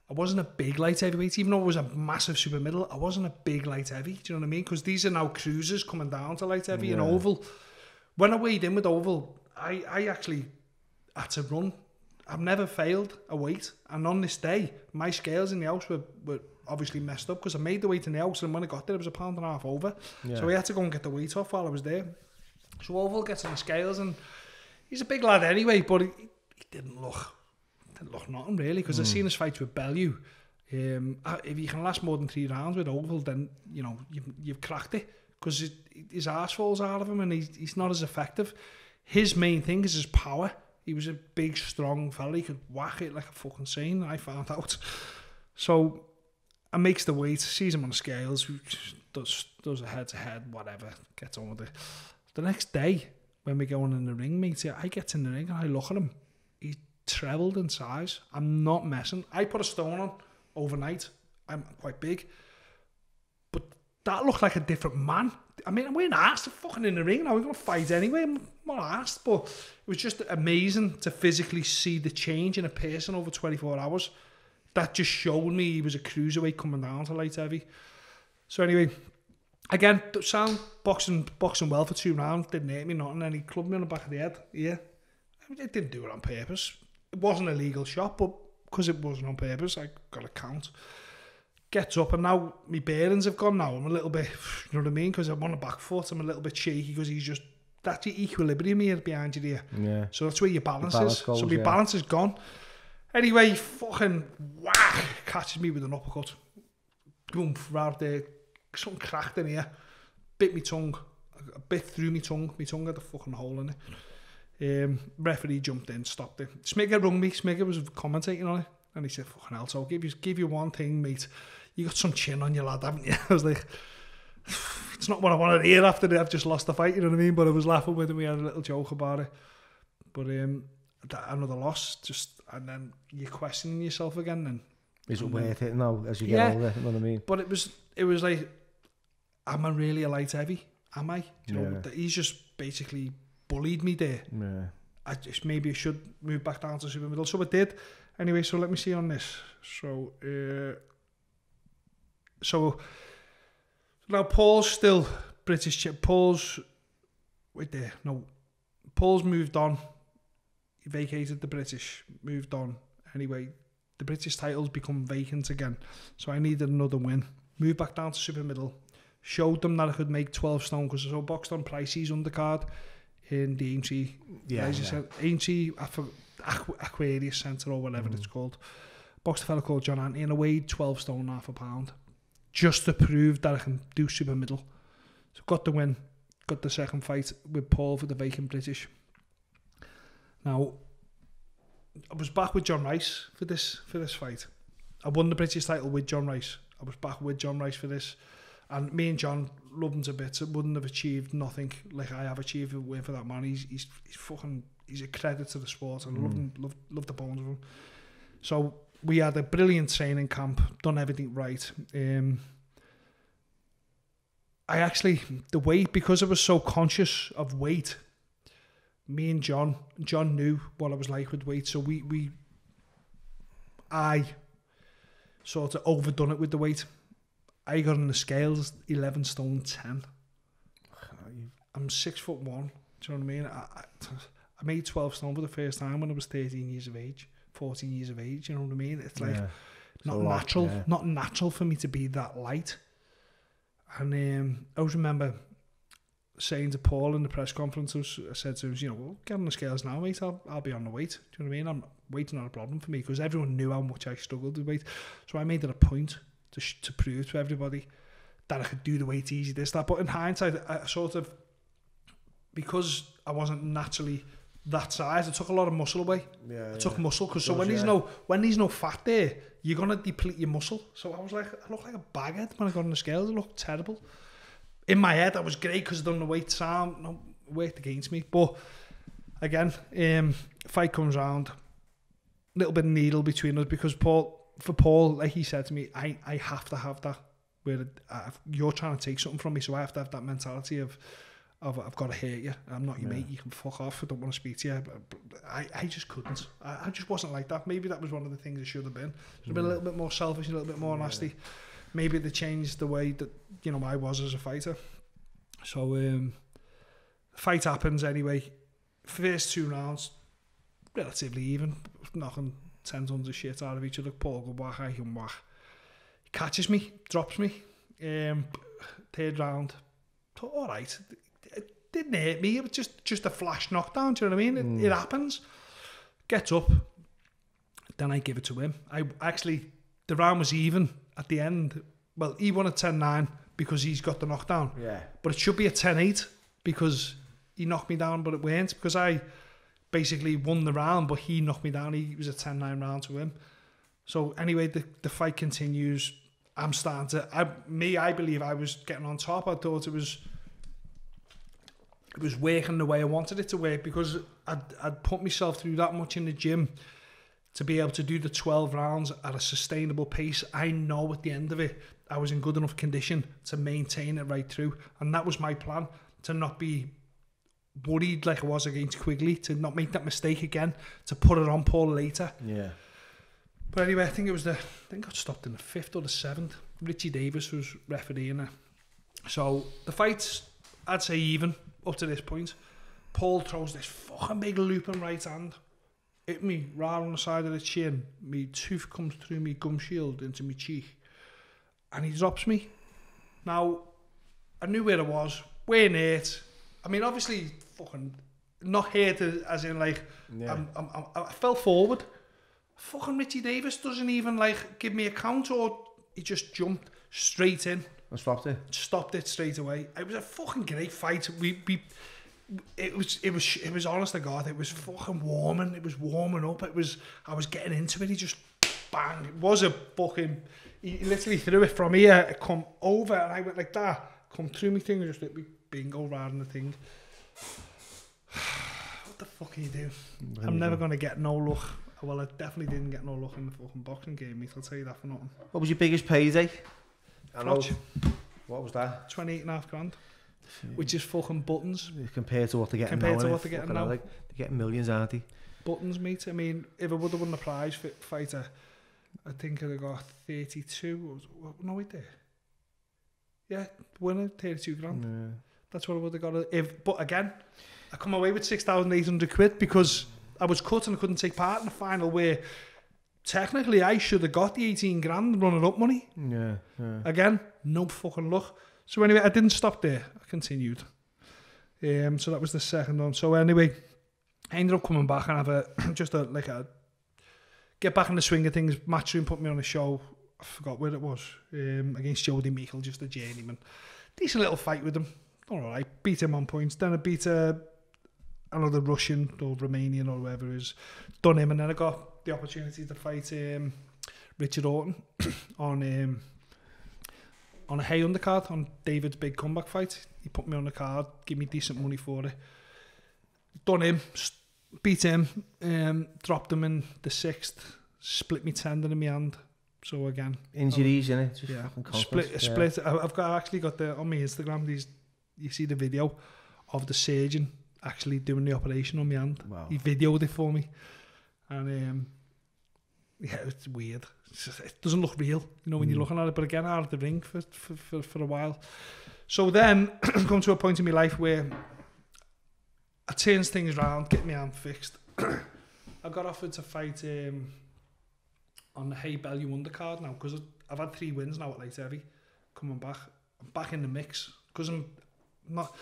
I wasn't a big light heavyweight, even though I was a massive super middle. I wasn't a big light heavy, do you know what I mean? Because these are now cruisers coming down to light heavy and Oval. When I weighed in with Oval, I actually had to run. I've never failed a weight. And on this day, my scales in the house were obviously messed up because I made the weight in the house, and when I got there, it was 1.5 pounds over. Yeah. So I had to go and get the weight off while I was there. So Oval gets on the scales, and he's a big lad anyway, but he didn't look nothing really, because I've seen his fights with Bellew. If you can last more than 3 rounds with Oval, then you know you've cracked it, because his arse falls out of him and he's not as effective. His main thing is his power. He was a big, strong fella. He could whack it like a fucking saint, I found out. So I makes the weight, sees him on the scales, does a head-to-head, whatever, gets on with it. The next day, when we go on in the ring, mate, I get in the ring and I look at him. He trebled in size. I'm not messing. I put a stone on overnight. I'm quite big. But that looked like a different man. I mean, we're not asked to fucking in the ring now. We're going to fight anyway. I'm not asked. But it was just amazing to physically see the change in a person over 24 hours. that just showed me he was a cruiserweight coming down to light heavy. So anyway, again, sound boxing well for 2 rounds, didn't hurt me nothing, and he clubbed me on the back of the head. Yeah, I mean, it didn't do it on purpose. It wasn't a legal shot, but because it wasn't on purpose, I got a count. Gets up, and now my bearings have gone now. I'm a little bit, you know what I mean? Because I'm on the back foot, I'm a little bit shaky because he's just, that's your equilibrium here behind you there. Yeah. So that's where your balance is. Goes, so my balance is gone. Anyway, fucking whack, catches me with an uppercut. Boom, right there. Something cracked in here. Bit my tongue. A bit through my tongue. My tongue had a fucking hole in it. Referee jumped in, stopped it. Smigger rung me. Smigger was commentating on it. And he said, fucking hell, so I'll give you one thing, mate. You got some chin on your lad, haven't you? I was like, it's not what I wanted to hear after I've just lost the fight, you know what I mean? But I was laughing with him. We had a little joke about it. But another loss, and then you're questioning yourself again. And is it worth it now as you get older? You know what I mean? But it was like, am I really a light heavy? Am I? You know, he's just basically bullied me there. Yeah. Maybe I should move back down to super middle. So I did. Anyway, so let me see on this. So now Paul's still British. Paul's moved on. He vacated the British, moved on. Anyway, the British title's become vacant again. So I needed another win. Moved back down to super middle. Showed them that I could make 12 stone because I boxed on Pricey's undercard in the AMC. AMC Aquarius Centre or whatever it's called. Boxed a fella called John Ante and I weighed 12 stone half a pound. Just to prove that I can do super middle. So got the win. Got the second fight with Paul for the vacant British. Now, I was back with John Rice for this fight. I won the British title with John Rice. I was back with John Rice for this. And me and John loved him to bits. Wouldn't have achieved nothing like I have achieved with for that man. He's a credit to the sport. I loved the bones of him. So we had a brilliant training camp, done everything right. I actually, the weight, because I was so conscious of weight, me and John knew what I was like with weight. So I sort of overdone it with the weight. I got on the scales 11 stone 10. I'm 6'1". Do you know what I mean? I made 12 stone for the first time when I was 13 years of age, 14 years of age. You know what I mean? It's like not natural for me to be that light. And I always remember saying to Paul in the press conference, I said to him, you know, well, get on the scales now, mate. I'll be on the weight. Do you know what I mean? Weight's not a problem for me because everyone knew how much I struggled with weight. So I made it a point to prove to everybody that I could do the weight easy, this, that. But in hindsight, I sort of, because I wasn't naturally that size, I took a lot of muscle away. I took muscle, because so when there's no fat there, you're going to deplete your muscle. So I was like, I looked like a baghead when I got on the scales. I looked terrible. In my head, I was great because I'd done the weight sound. No, worked against me. But again, fight comes round, a little bit of needle between us because for Paul, like he said to me, I have to have that where you're trying to take something from me, so I have to have that mentality of I've got to hurt you. I'm not your mate. You can fuck off. I don't want to speak to you. But I just couldn't. I just wasn't like that. Maybe that was one of the things I should have been. Should have been a little bit more selfish, a little bit more nasty. Maybe they changed the way that, you know, I was as a fighter. So fight happens anyway. First 2 rounds, relatively even, knocking 10 tons of shit out of each other. Paul go whack, I can whack. He catches me, drops me. Third round, thought, all right. It didn't hurt me. It was just a flash knockdown. Do you know what I mean? It happens. Gets up. Then I give it to him. The round was even at the end. Well, he won a 10-9 because he's got the knockdown. Yeah. But it should be a 10-8 because he knocked me down, but it weren't because I basically won the round, but he knocked me down. He was a 10-9 round to him. So anyway, the fight continues. I'm starting to... I believe I was getting on top. I thought it was working the way I wanted it to work because I'd put myself through that much in the gym to be able to do the 12 rounds at a sustainable pace. I know at the end of it, I was in good enough condition to maintain it right through. And that was my plan, to not be worried like I was against Quigley, to not make that mistake again, to put it on Paul later. Yeah. But anyway, I think I got stopped in the 5th or the 7th. Richie Davis was refereeing it. So the fight's, I'd say, even up to this point. Paul throws this fucking big looping right hand. Hit me right on the side of the chin. My tooth comes through my gum shield into my cheek. And he drops me. Now, I knew where I was. Wearing it. I mean, obviously, fucking not hurt as in like, I fell forward. Fucking Richie Davis doesn't even like give me a count, or he just jumped straight in. And stopped it? Stopped it straight away. It was a fucking great fight. It was honest to God, it was fucking warming. It was warming up. I was getting into it. He just bang. It was a fucking, he literally threw it from here, it come over, and I went like that, come through me thing, and just let me bingo right on the thing. What the fuck are you doing? I'm never going to get no look. Well, I definitely didn't get no look in the fucking boxing game, mate. I'll tell you that for nothing. What was your biggest payday? Froch. What was that? 28.5 grand. Which is fucking buttons. Compared to what they're getting now. Compared to what they're getting now. They're getting millions, aren't they? Buttons, mate. I mean, if I would have won the prize fighter, I think I'd have got 32. No, we did. Yeah, winner, 32 grand. Yeah. That's what I would have got. But again, I come away with 6,800 quid because I was cut and I couldn't take part in the final, where technically I should have got the 18 grand running up money. Yeah. Again, no fucking luck. So anyway, I didn't stop there. I continued. So that was the second one. So anyway, I ended up coming back and have a get back in the swing of things. Matchroom put me on a show. I forgot where it was. Against Jody Meikle, just a journeyman. Decent little fight with him. All right, beat him on points. Then I beat another Russian or Romanian or whoever it is. Done him, and then I got the opportunity to fight Richard Orton on a hay undercard on David's big comeback fight. He put me on the card, give me decent money for it. Done him, beat him, dropped him in the 6th, split me tendon in my hand. So again, injuries, innit? Just yeah, fucking split. I've actually got on my Instagram. You see the video of the surgeon actually doing the operation on my hand. Wow. He videoed it for me, and yeah, it's weird. It doesn't look real, you know, when you're looking at it. But again, out of the ring for a while. So then, I come to a point in my life where I turns things around, get my hand fixed. I got offered to fight on the Hay Bellew undercard now, because I've had 3 wins now at light heavy. Coming back, I'm back in the mix because I'm not.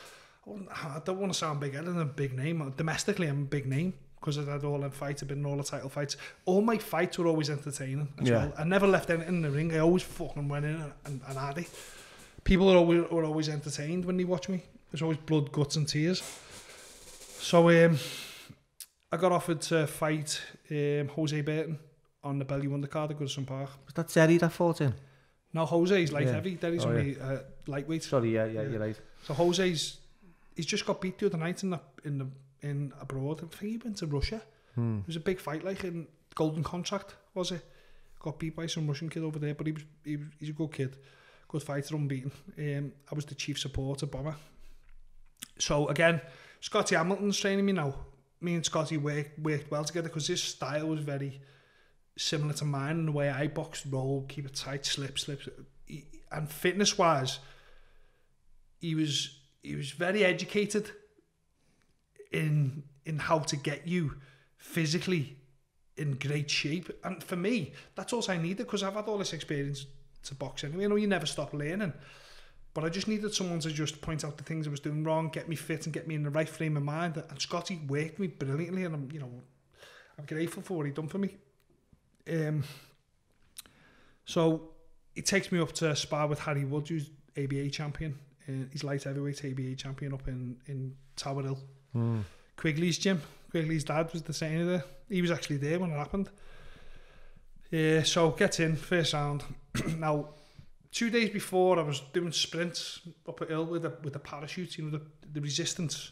I don't want to sound big-headed and a big name. Domestically, I'm a big name because I've had all them fights. I've been in all the title fights. All my fights were always entertaining as well. I never left anything in the ring. I always fucking went in and had it. People are always entertained when they watch me. There's always blood, guts and tears. So I got offered to fight Jose Burton on the Bellew undercard at Goodison Park. Was that Terry that fought him? No, Jose's light heavy. Terry's only lightweight. Sorry, yeah, you're right. So he's just got beat the other night in abroad. I think he went to Russia. It was a big fight, like in Golden Contract, was it? Got beat by some Russian kid over there, but he's a good kid, good fighter, unbeaten. I was the chief supporter, bomber. So again, Scotty Hamilton's training me now. Me and Scotty worked well together because his style was very similar to mine in the way I box, roll, keep it tight, slip. And fitness-wise, he was very educated in how to get you physically in great shape. And for me, that's all I needed, because I've had all this experience to box anyway. You know, you never stop learning. But I just needed someone to just point out the things I was doing wrong, get me fit and get me in the right frame of mind. And Scotty worked me brilliantly, and I'm grateful for what he done for me. So he takes me up to spar with Harry Wood, who's ABA champion. He's light heavyweight ABA champion up in Tower Hill. Quigley's gym. Quigley's dad was the trainer there. He was actually there when it happened. So gets in, first round. Now, 2 days before, I was doing sprints up a hill with the parachute, the resistance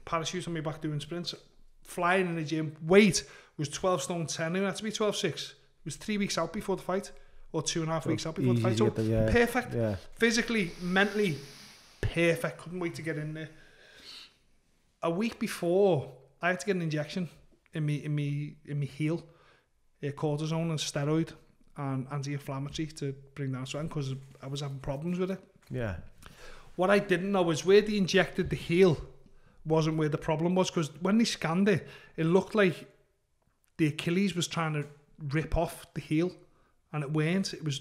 parachute on my back, doing sprints, flying in the gym. Weight was 12 stone 10. It had to be 12.6. It was 3 weeks out before the fight, or 2.5 weeks out before the fight. So perfect. Yeah. Physically, mentally, perfect. Couldn't wait to get in there. A week before, I had to get an injection in me heel. cortisone and steroid and anti-inflammatory to bring down sweating because I was having problems with it. Yeah. What I didn't know is where they injected the heel wasn't where the problem was, because when they scanned it, it looked like the Achilles was trying to rip off the heel, and it weren't. It was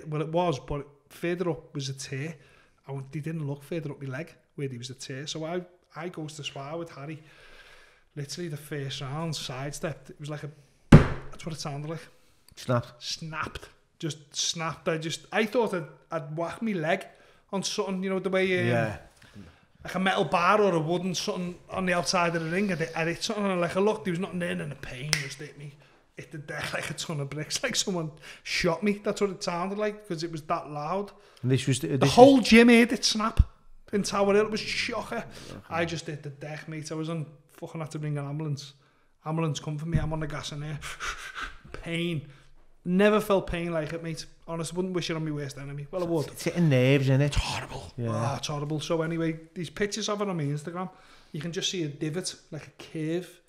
well, it was, but further up was a tear. They didn't look further up my leg where there was a tear. So I goes to spar with Harry. Literally the first round, sidestepped. It was like that's what it sounded like. Snapped. Just snapped. I thought I'd whacked my leg on something, you know, the way like a metal bar or a wooden something on the outside of the ring. I hit something and like I looked, there was nothing there, and the pain just hit me. Hit the deck like a ton of bricks, like someone shot me. That's what it sounded like, because it was that loud. And this was the whole gym heard it snap in Tower Hill. It was shocking. Okay. I just hit the deck, mate. I was on fucking had to ring an ambulance. Ambulance come for me. I'm on the gas in there. Pain. Never felt pain like it, mate. Honestly, wouldn't wish it on my worst enemy. Well, I would. It's hitting nerves, isn't it? It's horrible. Yeah. It's horrible. So anyway, these pictures of it on my Instagram, you can just see a divot, like a curve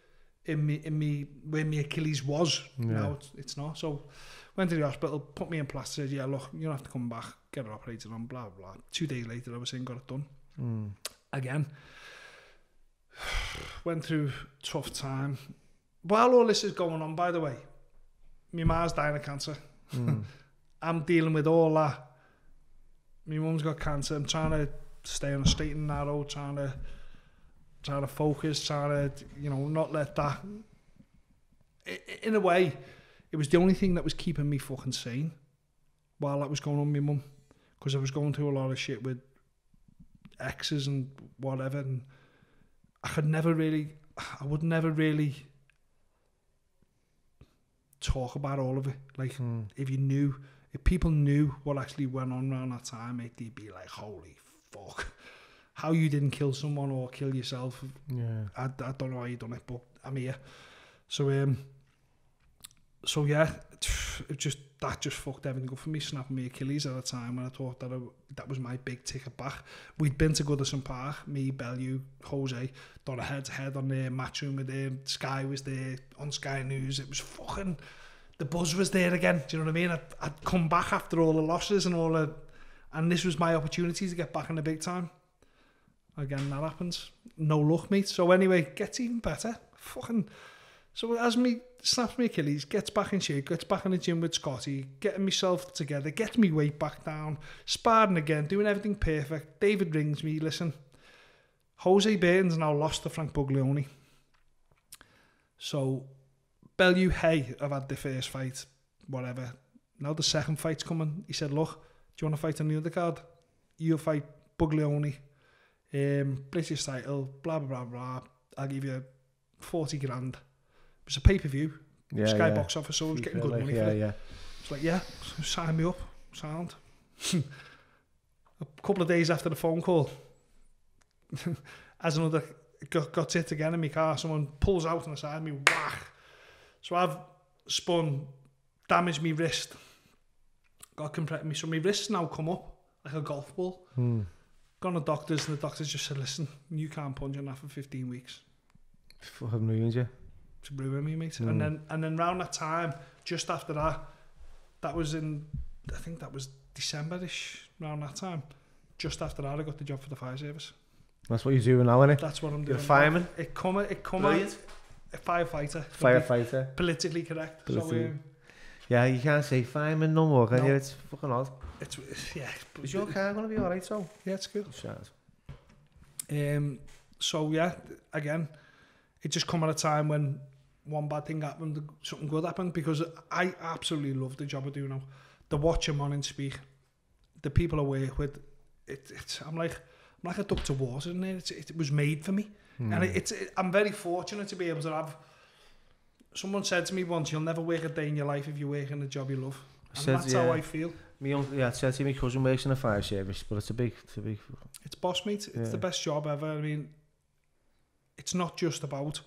in me where my Achilles was. Yeah. Now it's not. So went to the hospital, put me in plaster, said, yeah, look, you're gonna have to come back, get it operated on, blah blah. 2 days later I was in, got it done. Again. Went through tough time. While all this is going on, by the way, my ma's dying of cancer. I'm dealing with all that. My mum's got cancer. I'm trying to stay on a straight and narrow, trying to focus, trying to, you know, not let that... In a way, it was the only thing that was keeping me fucking sane while that was going on with my mum, because I was going through a lot of shit with exes and whatever, and I would never really talk about all of it. Like, if people knew what actually went on around that time, they'd be like, holy fuck, how you didn't kill someone or kill yourself. Yeah. I don't know how you done it, but I'm here. So yeah, that just fucked everything up for me, snapping my Achilles at a time when I thought that was my big ticket back. We'd been to Goodison Park, me, Bellew, Jose, done a head-to-head on the Matchroom with there, Sky was there, on Sky News. It was fucking... The buzz was there again, do you know what I mean? I'd come back after all the losses and this was my opportunity to get back in the big time. Again, that happens. No luck, mate. So anyway, gets even better. Fucking... So as me snaps my Achilles, gets back in shape, gets back in the gym with Scotty, getting myself together, getting me weight back down, sparring again, doing everything perfect. David rings me, listen, Jose Burton's now lost to Frank Buglioni. So, Bellew, hey, I've had the first fight, whatever. Now the second fight's coming. He said, look, do you want to fight on the undercard? You'll fight Buglioni, British title, blah, blah, blah, blah. I'll give you 40 grand. It was a pay-per-view, Sky box office, so I was getting good money for it. Yeah. It's like, yeah, sign me up, sound. A couple of days after the phone call, as another got hit again in my car, someone pulls out on the side of me, whack. So I've spun, damaged my wrist, got compressed me, so my wrist's now come up like a golf ball. Gone to doctors, and the doctors just said, listen, you can't punch on that for 15 weeks. Fucking ruined you. To ruin me, mate. And then round that time, just after that was in, I think that was December-ish, round that time. Just after that, I got the job for the fire service. That's what you're doing now, innit? That's what I'm doing. You're a fireman? It come out, a firefighter. Firefighter. Politically correct. So, yeah, you can't say fireman no more, can you? It's fucking odd. Yeah. Is your car going to be alright, so? Yeah, it's good. Shit. So, yeah, again, it just come at a time when one bad thing happened, something good happened, because I absolutely love the job I do now. The watch I'm on and speak, the people I work with, I'm like a duck to water in there. It was made for me, and I'm very fortunate to be able to have. Someone said to me once, "You'll never work a day in your life if you work in a job you love," and that's how I feel. I said to my cousin works in a fire service, but it's a big. It's boss, mate. It's the best job ever. I mean, it's not just about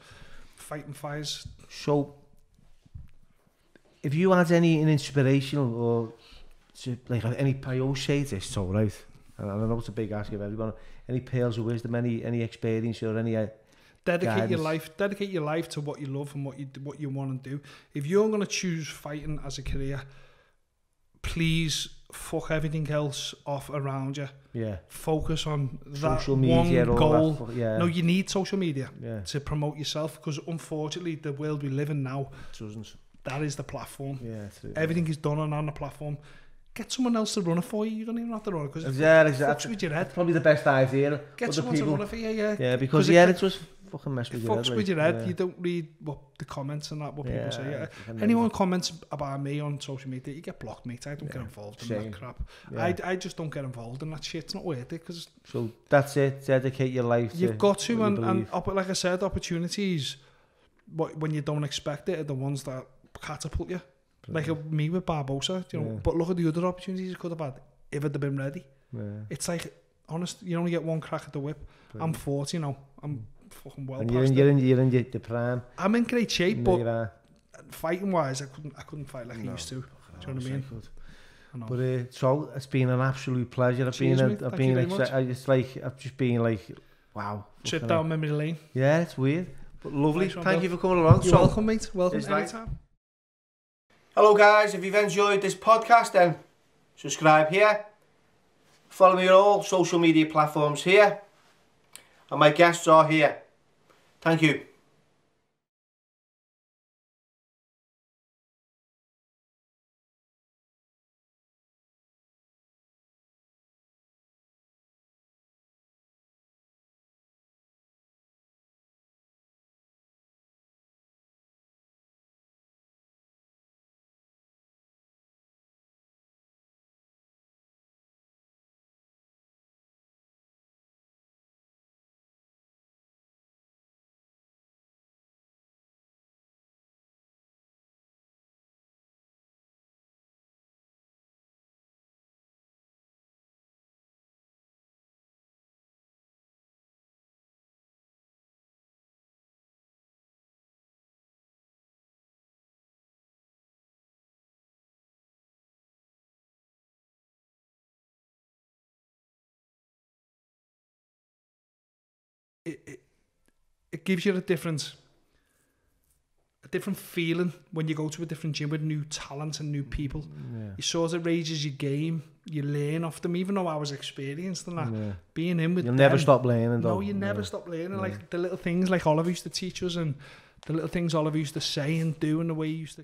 fighting fires. So, if you had any inspirational or like any, I always say this, so right, and I know it's a big ask of everyone, any pearls of wisdom, any experience or any dedicate your life to what you love and what you want to do. If you're going to choose fighting as a career, please fuck everything else off around you. Yeah. Focus on social that media, one goal. No, you need social media to promote yourself, because unfortunately the world we live in now doesn't. That is the platform. Yeah, everything is done on the platform. Get someone else to run it for you. You don't even have to run it, because exactly. fucks with your head. Probably the best idea. Get someone to run it for you, Yeah, because it just fucking mess with your head. Fucks with your head. You don't read what the comments and that, what people say. Anyone comments about me on social media, you get blocked, mate. I don't get involved in that crap. I just don't get involved in that shit. It's not worth it. Cause so that's it. Dedicate your life. You've got to, and like I said, opportunities, when you don't expect it, are the ones that catapult you. Like me with Barbosa, you know. But look at the other opportunities you could have had if I'd have been ready. It's like, honest, you only get one crack at the whip. I'm 40 now. I'm fucking well past you're in the prime. I'm in great shape, but fighting wise, I couldn't fight like I used to. Do you know what I mean? But so it's been an absolute pleasure. I've just been like, wow. Trip down memory lane. Yeah, it's weird, but lovely. Thank you for coming along. You're welcome, mate. Welcome anytime. Hello guys, if you've enjoyed this podcast, then subscribe here. Follow me on all social media platforms here. And my guests are here. Thank you. It gives you a different feeling when you go to a different gym with new talent and new people. You sort of raises your game. You learn off them, even though I was experienced in that. Being in with You'll them, never stop learning, though. No, you never stop learning. Like the little things like Oliver used to teach us, and the little things Oliver used to say and do, and the way he used to